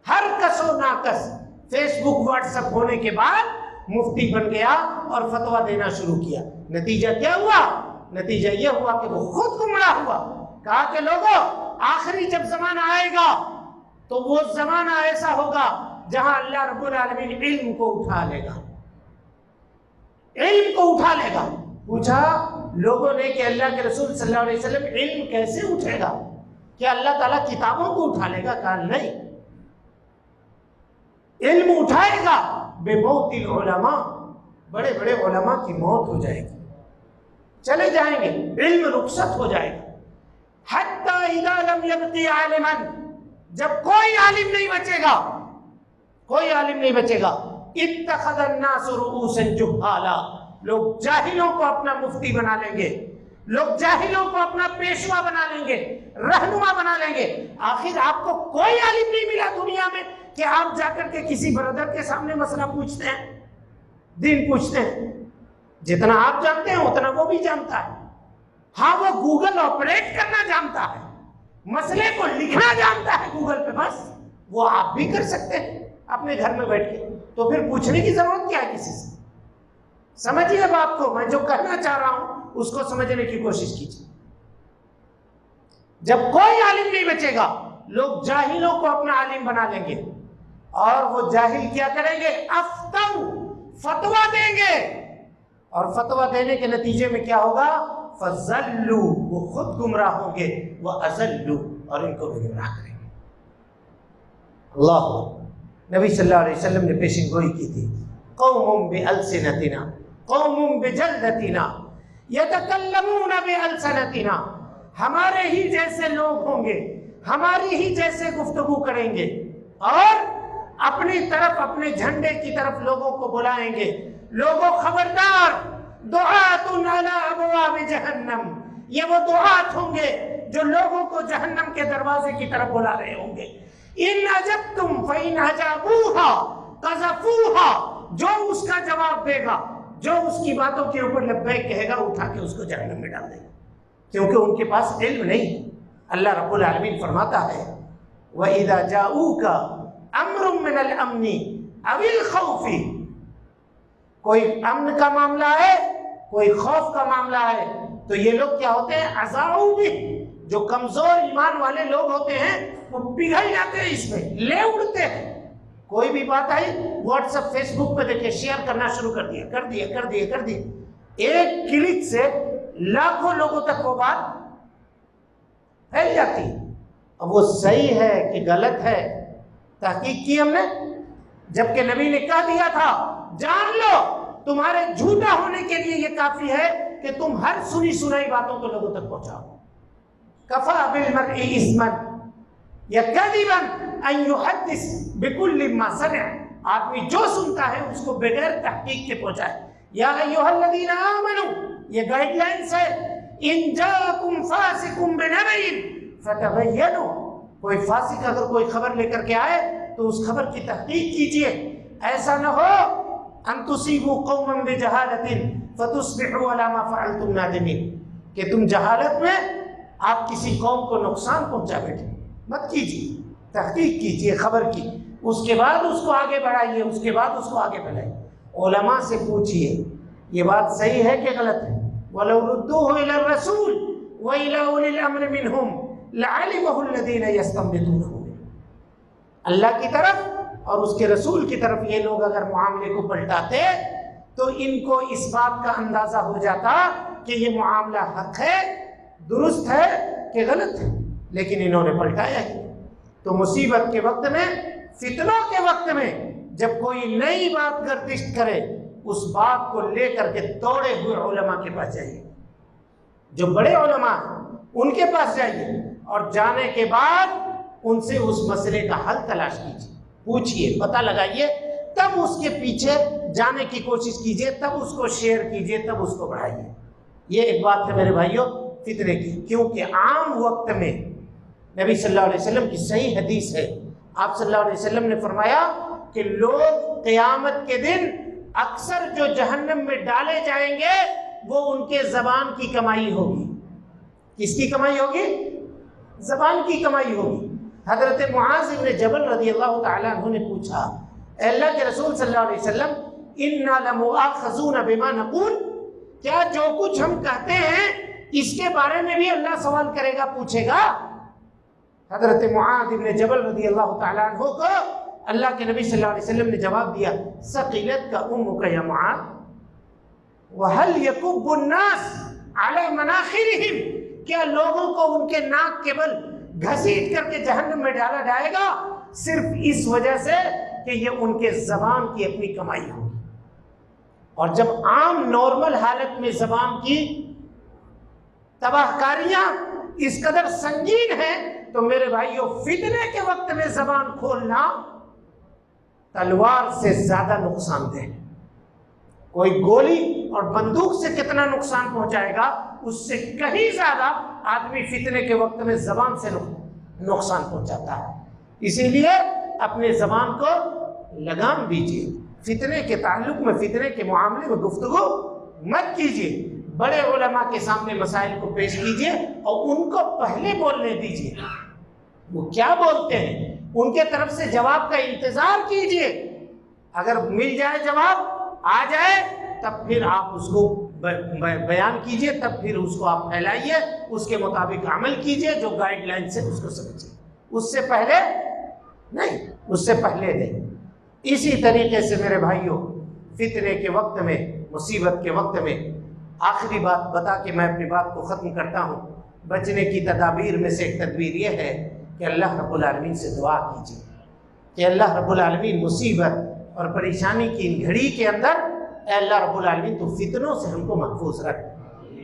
ہر کس و ناکس فیس بک واٹس ایپ ہونے کے بعد مفتی بن گیا اور فتویٰ دینا شروع کیا۔ نتیجہ کیا ہوا؟ نتیجہ یہ ہوا کہ وہ خود گمراہ ہوا۔ کہا کہ لوگوں، آخری جب زمانہ آئے گا تو وہ زمانہ ایسا ہوگا جہاں اللہ رب العالمین علم کو اٹھا لے گا، علم کو اٹھا لے گا۔ پوچھا لوگوں نے کہ اللہ کے رسول صلی اللہ علیہ وسلم علم کیسے اٹھے گا؟ کیا اللہ تعالیٰ کتابوں کو اٹھا لے گا؟ کہا نہیں، علم اٹھائے گا بے موت العلماء، بڑے بڑے علماء کی موت ہو جائے گی، چلے جائیں گے، علم رخصت ہو جائے گا۔ حتی اذا لم یبقی عالما، جب کوئی عالم نہیں بچے گا، کوئی عالم نہیں بچے گا، اتخذ الناس رؤوسا جہالا، لوگ جاہلوں کو اپنا مفتی بنا لیں گے، لوگ جاہلوں کو اپنا پیشوا بنا لیں گے، رہنما بنا لیں گے۔ آخر آپ کو کوئی عالم نہیں ملا دنیا میں کہ آپ جا کر کے کسی برادر کے سامنے مسئلہ پوچھتے ہیں، دین پوچھتے ہیں۔ جتنا آپ جانتے ہیں اتنا وہ بھی جانتا ہے۔ ہاں وہ گوگل آپریٹ کرنا جانتا ہے، مسئلے کو لکھنا جانتا ہے گوگل پہ، بس وہ آپ بھی کر سکتے ہیں اپنے گھر میں بیٹھ کے، تو پھر پوچھنے کی ضرورت کیا ہے کسی سے؟ سمجھیے بات کو، میں جو کہنا چاہ رہا ہوں اس کو سمجھنے کی کوشش کیجیے۔ جب کوئی عالم نہیں بچے گا، لوگ جاہلوں کو اپنا عالم بنا لیں گے، اور وہ جاہل کیا کریں گے؟ افتو، فتویٰ دیں گے، اور فتویٰ دینے کے نتیجے میں کیا ہوگا؟ فضلوا، وہ خود گمراہ ہوں گے، واضلوا، اور ان کو بھی گمراہ کریں گے۔ اللہ، نبی صلی اللہ علیہ وسلم نے پیشن گوئی کی تھی، قوم بألسنتنا، قوم بجلدتنا، یتکلمون بألسنتنا، ہمارے ہی جیسے لوگ ہوں گے، ہماری ہی جیسے گفتگو کریں گے، اور اپنی طرف، اپنے جھنڈے کی طرف لوگوں کو بلائیں گے۔ لوگوں خبردار، دعات علی ابواب جہنم، یہ وہ دعات ہوں گے جو لوگوں کو جہنم کے دروازے کی طرف بلا رہے ہوں گے۔ ان اجبتم فإن اجابوها قذفوها، جو اس کا جواب دے گا، جو اس کی باتوں کے اوپر لبیک کہے گا، اٹھا کے اس کو جہنم میں ڈال دے گا، کیونکہ ان کے پاس علم نہیں۔ اللہ رب العالمین فرماتا ہے وَإِذَا جَاءُوكَ أَمْرٌ مِّنَ الْأَمْنِ أَوِ الْخَوْفِ، کوئی امن کا معاملہ ہے، کوئی خوف کا معاملہ ہے، تو یہ لوگ کیا ہوتے ہیں؟ اذاعوا بہ، جو کمزور ایمان والے لوگ ہوتے ہیں وہ پگھل جاتے ہیں، اس میں لے اڑتے ہیں۔ کوئی بھی بات آئی واٹس ایپ فیس بک پہ دیکھے شیئر کرنا شروع کر دیا، ایک کلک سے لاکھوں لوگوں تک وہ بات پھیل جاتی ہے۔ اب وہ صحیح ہے کہ غلط ہے، تحقیق کی ہم نے، جبکہ نبی نے کہہ دیا تھا جان لو تمہارے جھوٹا ہونے کے لیے یہ کافی ہے کہ تم ہر سنی سنائی باتوں کو لوگوں تک پہنچاؤ۔ کفا بالمرء اثما یا کذبا ان یحدث بکل ما سمع، آدمی جو سنتا ہے اس کو بغیر تحقیق کے پہنچائے۔ یا ایھا الذین آمنوا، یہ گائیڈ لائنس ہے، ان جاءکم فاسق بنبأ فتبینوا، کوئی فاسق اگر کوئی خبر لے کر کے آئے تو اس خبر کی تحقیق کیجئے۔ ایسا نہ ہو ان تصیبوا قوما بجہالۃ فتصبحوا علی ما فعلتم نادمین، کہ تم جہالت میں آپ کسی قوم کو نقصان پہنچا بیٹھے، مت کیجیے، تحقیق کیجیے خبر کی، اس کے بعد اس کو آگے بڑھائیے، اس کے بعد اس کو آگے بڑھائیے، علماء سے پوچھیے یہ بات صحیح ہے کہ غلط ہے۔ وَلَوْ رُدُّوهُ إِلَى الرَّسُولِ وَإِلَى أُولِي الْأَمْرِ مِنْهُمْ لَعَلِمَهُ الَّذِينَ يَسْتَنبِطُونَهُ، اللہ کی طرف اور اس کے رسول کی طرف یہ لوگ اگر معاملے کو پلٹاتے تو ان کو اس بات کا اندازہ ہو جاتا کہ یہ معاملہ حق ہے، درست ہے کہ غلط ہے، لیکن انہوں نے پلٹایا ہی۔ تو مصیبت کے وقت میں، فتنوں کے وقت میں جب کوئی نئی بات گردش کرے، اس بات کو لے کر کے دوڑے ہوئے علماء کے پاس جائیے، جو بڑے علماء ہیں ان کے پاس جائیے، اور جانے کے بعد ان سے اس مسئلے کا حل تلاش کیجیے، پوچھئے، پتہ لگائیے، تب اس کے پیچھے جانے کی کوشش کیجیے، تب اس کو شیئر کیجیے، تب اس کو بڑھائیے۔ یہ ایک بات ہے میرے بھائیوں فتنے کی، کیونکہ عام وقت میں نبی صلی اللہ علیہ وسلم کی صحیح حدیث ہے، آپ صلی اللہ علیہ وسلم نے فرمایا کہ لوگ قیامت کے دن اکثر جو جہنم میں ڈالے جائیں گے وہ ان کے زبان کی کمائی ہوگی۔ کس کی کمائی ہوگی؟ زبان کی کمائی ہوگی۔ حضرت معاذ بن جبل رضی اللہ تعالیٰ عنہ نے پوچھا، اے اللہ کے رسول صلی اللہ علیہ وسلم، اِنَّا لَمُؤَاخَذُونَ بِمَا نَقُولُ، کیا جو کچھ ہم کہتے ہیں اس کے بارے میں بھی اللہ سوال کرے گا، پوچھے گا؟ حضرت معاذ بن جبل رضی اللہ تعالیٰ عنہ کو اللہ کے نبی صلی اللہ علیہ وسلم نے جواب دیا، ثقلتک امک یا معاذ وَهَلْ يَكُبُّ النَّاسِ عَلَى مَنَاخِرِهِمْ، کیا لوگوں کو ان کے ناک کے بل گھسیٹ کر کے جہنم میں ڈالا جائے گا صرف اس وجہ سے کہ یہ ان کے زبان کی اپنی کمائی ہوگی؟ اور جب عام نارمل حالت میں زبان کی تباہ کاریاں اس قدر سنگین ہیں تو میرے بھائیوں فتنے کے وقت میں زبان کھولنا تلوار سے زیادہ نقصان دہ ہے۔ کوئی گولی اور بندوق سے کتنا نقصان پہنچائے گا، اس سے کہیں زیادہ آدمی فتنے کے وقت میں زبان سے نقصان پہنچاتا ہے۔ اسی لیے اپنے زبان کو لگام دیجیے، فتنے کے تعلق میں، فتنے کے معاملے میں گفتگو مت کیجیے، بڑے علماء کے سامنے مسائل کو پیش کیجیے اور ان کو پہلے بولنے دیجیے، وہ کیا بولتے ہیں ان کے طرف سے جواب کا انتظار کیجیے، اگر مل جائے جواب آ جائے تب پھر آپ اس کو بیان کیجیے، تب پھر اس کو آپ پھیلائیے، اس کے مطابق عمل کیجیے، جو گائیڈ لائن سے اس کو سمجھیے، اس سے پہلے نہیں، اس سے پہلے نہیں۔ اسی طریقے سے میرے بھائیوں فتنے کے وقت میں، مصیبت کے وقت میں، آخری بات بتا کے میں اپنی بات کو ختم کرتا ہوں، بچنے کی تدابیر میں سے ایک تدبیر یہ ہے کہ اللہ رب العالمین سے دعا کیجیے کہ اللہ رب العالمین مصیبت اور پریشانی کی ان گھڑی کے اندر، اے اللہ رب العالمین تو فتنوں سے ہم کو محفوظ رکھ،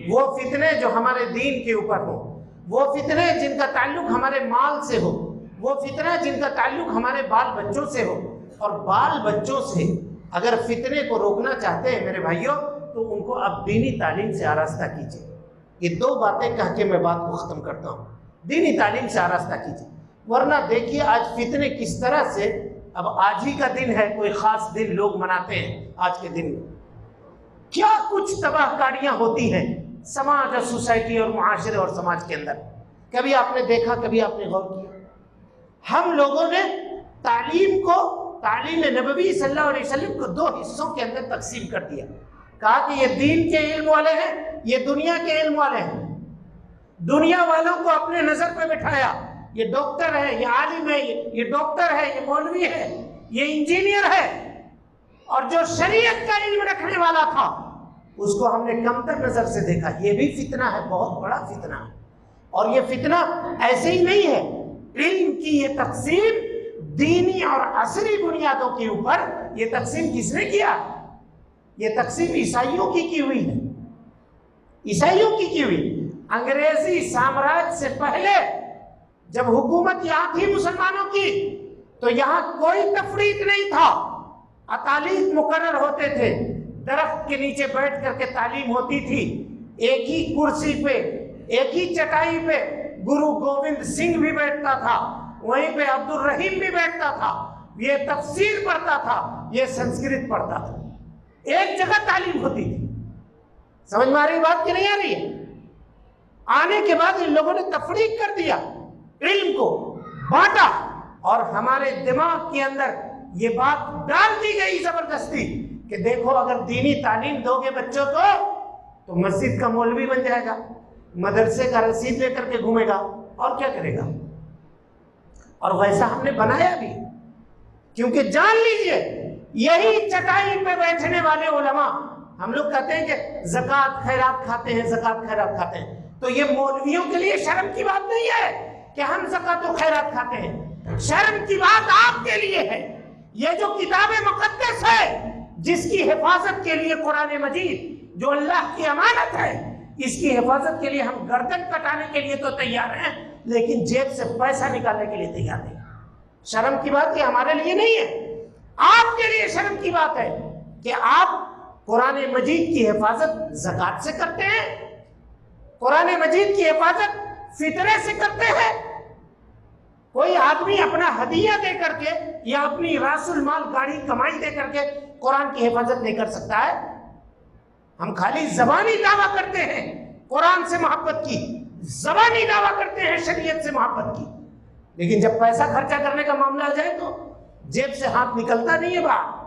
وہ فتنے جو ہمارے دین کے اوپر ہوں، وہ فتنے جن کا تعلق ہمارے مال سے ہو، وہ فتنے جن کا تعلق ہمارے بال بچوں سے ہو، اور بال بچوں سے اگر فتنے کو روکنا چاہتے ہیں میرے بھائیوں تو ان کو اب دینی تعلیم سے آراستہ کیجیے۔ یہ دو باتیں کہہ کے میں بات کو ختم کرتا ہوں، دینی تعلیم سے آراستہ کیجیے، ورنہ دیکھیے آج فتنے کس طرح سے، اب آج ہی کا دن ہے، کوئی خاص دن لوگ مناتے ہیں، آج کے دن میں کیا کچھ تباہ کاریاں ہوتی ہیں سماج اور سوسائٹی اور معاشرے اور سماج کے اندر، کبھی آپ نے دیکھا، کبھی آپ نے غور کیا؟ ہم لوگوں نے تعلیم کو، تعلیم نبوی صلی اللہ علیہ وسلم کو دو حصوں کے اندر تقسیم کر دیا، کہا کہ یہ دین کے علم والے ہیں، یہ دنیا کے علم والے ہیں، دنیا والوں کو اپنے نظر پہ بٹھایا، یہ ڈاکٹر ہے، یہ عالم ہے، یہ ڈاکٹر ہے، یہ مولوی ہے، یہ انجینئر ہے، اور جو شریعت کا علم رکھنے والا تھا اس کو ہم نے کمتر نظر سے دیکھا۔ یہ بھی فتنہ ہے، بہت بڑا فتنہ ہے، اور یہ فتنہ ایسے ہی نہیں ہے، علم کی یہ تقسیم دینی اور عصری بنیادوں کے اوپر یہ تقسیم کس نے کیا؟ یہ تقسیم عیسائیوں کی ہوئی ہے، عیسائیوں کی ہوئی۔ انگریزی سامراج سے پہلے جب حکومت یہاں تھی مسلمانوں کی تو یہاں کوئی تفریق نہیں تھا، اطالیت مقرر ہوتے تھے، درخت کے نیچے بیٹھ کر کے تعلیم ہوتی تھی، ایک ہی کرسی پہ، ایک ہی چٹائی پہ گرو گوبند سنگھ بھی بیٹھتا تھا، وہیں پہ عبد الرحیم بھی بیٹھتا تھا، یہ تفسیر پڑھتا تھا، یہ سنسکرت پڑھتا تھا، ایک جگہ تعلیم ہوتی تھی. سمجھ میں آ رہی بات کہ نہیں آ رہی ہے؟ آنے کے بعد ان لوگوں نے تفریق کر دیا، علم کو بانٹا، اور ہمارے دماغ کے اندر یہ بات ڈال دی گئی زبردستی کہ دیکھو اگر دینی تعلیم دو گے بچوں کو تو مسجد کا مولوی بن جائے گا، مدرسے کا رسید لے کر کے گھومے گا، اور کیا کرے گا. اور ویسا ہم نے بنایا بھی، کیونکہ جان لیجئے یہی چٹائی پہ بیٹھنے والے علماء، ہم لوگ کہتے ہیں کہ زکوٰۃ خیرات کھاتے ہیں، زکوٰۃ خیرات کھاتے ہیں، تو یہ مولویوں کے لیے شرم کی بات نہیں ہے کہ ہم زکوٰۃ و خیرات کھاتے ہیں. شرم کی بات آپ کے لیے ہے. یہ جو کتاب مقدس ہے جس کی حفاظت کے لیے قرآن مجید جو اللہ کی امانت ہے، اس کی حفاظت کے لیے ہم گردن کٹانے کے لیے تو تیار ہیں، لیکن جیب سے پیسہ نکالنے کے لیے تیار نہیں. شرم کی بات یہ ہمارے لیے نہیں ہے، آپ کے لیے شرم کی بات ہے کہ آپ قرآن مجید کی حفاظت زکوٰۃ سے کرتے ہیں، قرآن مجید کی حفاظت فطرے سے کرتے ہیں. کوئی آدمی اپنا ہدیہ دے کر کے یا اپنی راس المال گاڑی کمائی دے کر کے قرآن کی حفاظت نہیں کر سکتا ہے. ہم خالی زبانی دعویٰ کرتے ہیں قرآن سے محبت کی، زبانی دعویٰ کرتے ہیں شریعت سے محبت کی، لیکن جب پیسہ خرچہ کرنے کا معاملہ آ جائے تو جیب سے ہاتھ نکلتا نہیں ہے باہر.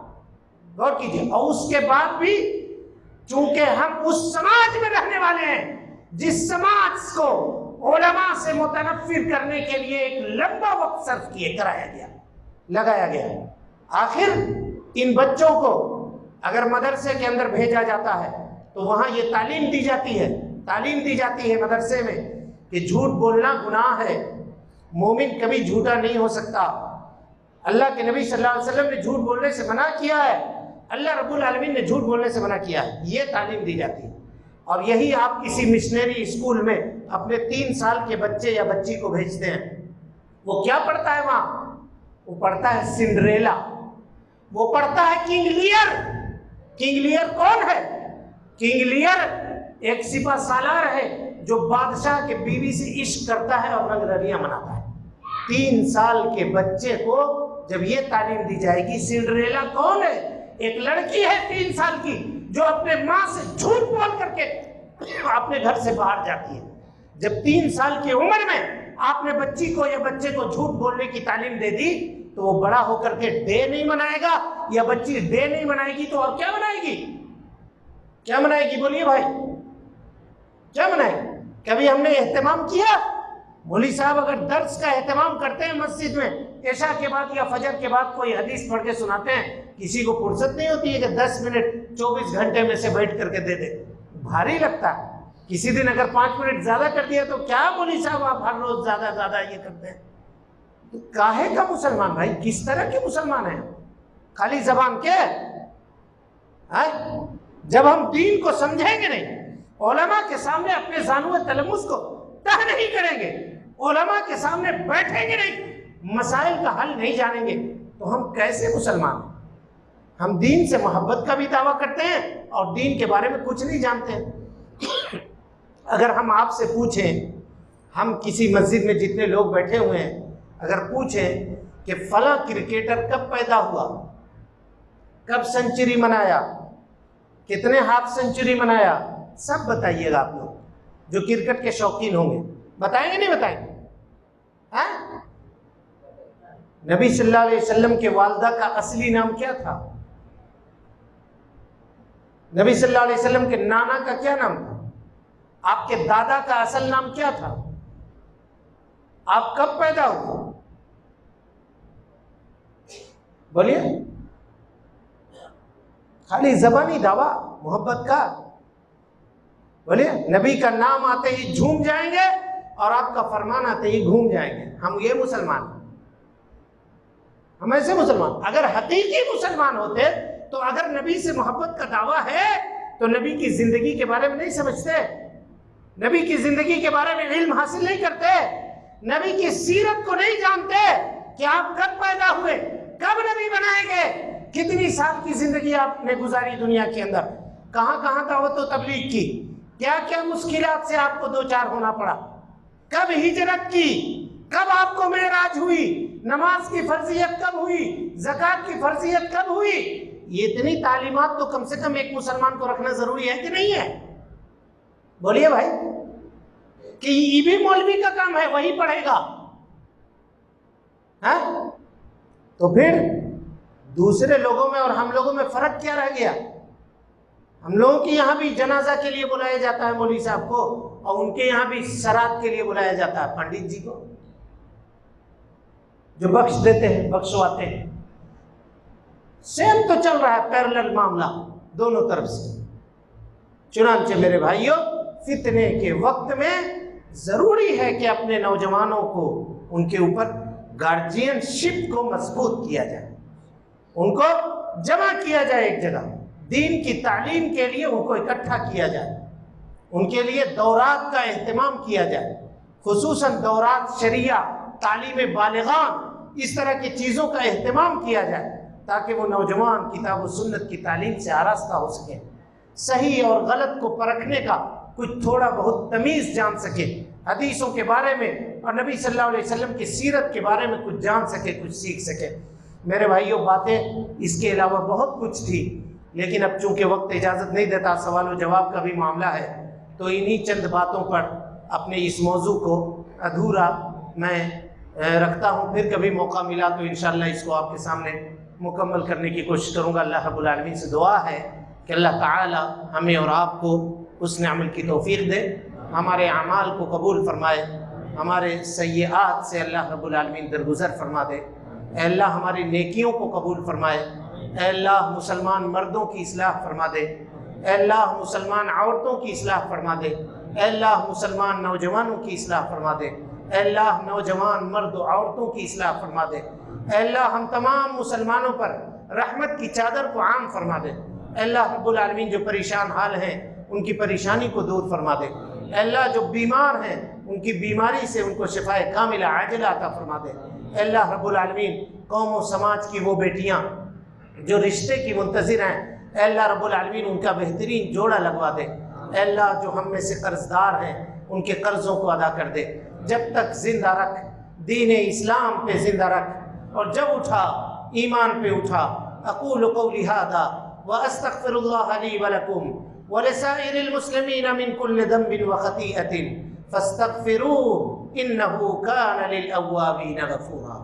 غور کیجیے. اور اس کے بعد بھی چونکہ ہم اس سماج میں رہنے والے ہیں جس سماج کو علماء سے متنفر کرنے کے لیے ایک لمبا وقت صرف کرایا گیا، لگایا گیا. آخر ان بچوں کو اگر مدرسے کے اندر بھیجا جاتا ہے تو وہاں یہ تعلیم دی جاتی ہے مدرسے میں کہ جھوٹ بولنا گناہ ہے، مومن کبھی جھوٹا نہیں ہو سکتا. اللہ کے نبی صلی اللہ علیہ وسلم نے جھوٹ بولنے سے منع کیا ہے، اللہ رب العالمین نے جھوٹ بولنے سے منع کیا ہے. یہ تعلیم دی جاتی ہے. اور یہی آپ کسی مشنری اسکول میں اپنے 3 سال کے بچے یا بچی کو بھیجتے ہیں، وہ کیا پڑھتا ہے وہاں؟ وہ پڑھتا ہے سنڈریلا، وہ پڑھتا ہے کنگ لیئر. کنگ لیئر کون ہے؟ کنگ لیئر ایک سپہ سالار ہے جو بادشاہ کے بیوی سے عشق کرتا ہے اور رنگ رلیاں مناتا ہے. 3 سال کے بچے کو جب یہ تعلیم دی جائے گی، سنڈریلا کون ہے؟ ایک لڑکی ہے 3 سال کی جو اپنے ماں سے جھوٹ بول کر کے اپنے گھر سے باہر جاتی ہے. جب 3 سال کی عمر میں آپ نے بچی کو یا بچے کو جھوٹ بولنے کی تعلیم دے دی تو وہ بڑا ہو کر کے ڈے نہیں منائے گا، یا بچی ڈے نہیں منائے گی تو اور کیا منائے گی؟ کیا منائے گی؟ بولیے بھائی، کیا منائے گی؟ کبھی ہم نے اہتمام کیا؟ مولوی صاحب اگر درس کا اہتمام کرتے ہیں مسجد میں عشاء کے بعد یا فجر کے بعد کوئی حدیث پڑھ کے سناتے ہیں، کسی کو فرصت نہیں ہوتی ہے کہ 10 منٹ 24 گھنٹے میں سے بیٹھ کر کے دے دے، بھاری لگتا ہے. کسی دن اگر 5 منٹ زیادہ کر دیا تو کیا مولوی صاحب آپ ہر روز زیادہ یہ کرتے ہیں؟ تو کاہے کا مسلمان بھائی؟ کس طرح کے مسلمان ہیں؟ خالی زبان کے؟ جب ہم دین کو سمجھیں گے نہیں، علماء کے سامنے اپنے زانو تلمس کو طے نہیں کریں گے، علماء کے سامنے بیٹھیں گے نہیں، مسائل کا حل نہیں جانیں گے، تو ہم کیسے مسلمان ہیں؟ ہم دین سے محبت کا بھی دعویٰ کرتے ہیں اور دین کے بارے میں کچھ نہیں جانتے ہیں. اگر ہم آپ سے پوچھیں، ہم کسی مسجد میں جتنے لوگ بیٹھے ہوئے ہیں اگر پوچھیں کہ فلاں کرکٹر کب پیدا ہوا، کب سنچری منایا، کتنے ہاف سنچری منایا، سب بتائیے گا. آپ لوگ جو کرکٹ کے شوقین ہوں گے بتائیں گے نہیں بتائیں گے؟ نبی صلی اللہ علیہ وسلم کے والدہ کا اصلی نام کیا تھا؟ نبی صلی اللہ علیہ وسلم کے نانا کا کیا نام تھا؟ آپ کے دادا کا اصل نام کیا تھا؟ آپ کب پیدا ہوئے؟ بولیے. خالی زبانی دعویٰ محبت کا. بولیے. نبی کا نام آتے ہی جھوم جائیں گے اور آپ کا فرمان آتے ہی گھوم جائیں گے. ہم یہ مسلمان ہیں، ہم ایسے مسلمان. اگر حقیقی مسلمان ہوتے تو اگر نبی سے محبت کا دعویٰ ہے تو نبی کی زندگی کے بارے میں نہیں سمجھتے، نبی کی زندگی کے بارے میں علم حاصل نہیں کرتے، نبی کی سیرت کو نہیں جانتے کہ آپ کب پیدا ہوئے، کب نبی بنائے گئے، کتنی سال کی زندگی آپ نے گزاری دنیا کے اندر، کہاں کہاں دعوت و تبلیغ کی، کیا کیا مشکلات سے آپ کو دوچار ہونا پڑا، کب ہجرت کی، کب آپ کو معراج ہوئی، نماز کی فرضیت کب ہوئی، زکوٰۃ کی فرضیت کب ہوئی، یہ اتنی تعلیمات تو کم سے کم ایک مسلمان کو رکھنا ضروری ہے کہ نہیں ہے؟ بولیے بھائی، کہ یہ بھی مولوی کا کام ہے، وہی پڑھے گا؟ ہاں، تو پھر دوسرے لوگوں میں اور ہم لوگوں میں فرق کیا رہ گیا؟ ہم لوگوں کے یہاں بھی جنازہ کے لیے بلایا جاتا ہے مولوی صاحب کو، اور ان کے یہاں بھی سرات کے لیے بلایا جاتا ہے پنڈت جی کو، جو بخش دیتے ہیں، بخشواتے ہیں۔ سیم تو چل رہا ہے، پیرلل معاملہ دونوں طرف سے۔ چنانچہ میرے بھائیوں، فتنے کے وقت میں ضروری ہے کہ اپنے نوجوانوں کو، ان کے اوپر گارجین شپ کو مضبوط کیا جائے، ان کو جمع کیا جائے ایک جگہ، دین کی تعلیم کے لیے ان کو اکٹھا کیا جائے، ان کے لیے دورات کا اہتمام کیا جائے، خصوصاً دورات شریعہ، تعلیم بالغان، اس طرح کی چیزوں کا اہتمام کیا جائے تاکہ وہ نوجوان کتاب و سنت کی تعلیم سے آراستہ ہو سکیں، صحیح اور غلط کو پرکھنے کا کچھ تھوڑا بہت تمیز جان سکے، حدیثوں کے بارے میں اور نبی صلی اللہ علیہ وسلم کی سیرت کے بارے میں کچھ جان سکے، کچھ سیکھ سکے۔ میرے بھائیوں، باتیں اس کے علاوہ بہت کچھ تھی، لیکن اب چونکہ وقت اجازت نہیں دیتا، سوال و جواب کا بھی معاملہ ہے، تو انہی چند باتوں پر اپنے اس موضوع کو ادھورا میں رکھتا ہوں۔ پھر کبھی موقع ملا تو انشاءاللہ اس کو آپ کے سامنے مکمل کرنے کی کوشش کروں گا۔ اللہ رب العالمین سے دعا ہے کہ اللہ تعالی ہمیں اور آپ کو حسن عمل کی توفیق دے، ہمارے اعمال کو قبول فرمائے، ہمارے سیئات سے اللہ رب العالمین درگزر فرما دے۔ اے اللہ ہماری نیکیوں کو قبول فرمائے۔ اے اللہ مسلمان مردوں کی اصلاح فرما دے۔ اے اللہ مسلمان عورتوں کی اصلاح فرما دے۔ اے اللہ مسلمان نوجوانوں کی اصلاح فرما دے۔ اے اللہ نوجوان مرد و عورتوں کی اصلاح فرما دے۔ اے اللہ ہم تمام مسلمانوں پر رحمت کی چادر کو عام فرما دے۔ اے اللہ رب العالمین جو پریشان حال ہیں ان کی پریشانی کو دور فرما دے۔ اے اللہ جو بیمار ہیں ان کی بیماری سے ان کو شفاء کاملہ عاجلہ عطا فرما دے۔ اے اللہ رب العالمین قوم و سماج کی وہ بیٹیاں جو رشتے کی منتظر ہیں، اے اللہ رب العالمین ان کا بہترین جوڑا لگوا دے۔ اے اللہ جو ہم میں سے قرض دار ہیں ان کے قرضوں کو ادا کر دے، جب تک زندہ رکھ، دین اسلام پہ زندہ رکھ، اور جب اٹھا ایمان پہ اٹھا۔ اقول قولی ھذا واستغفر اللہ لی ولکم ولسائر المسلمین من کل ذنب وخطیئۃ فاستغفروہ انہ کان للأوابین غفورا۔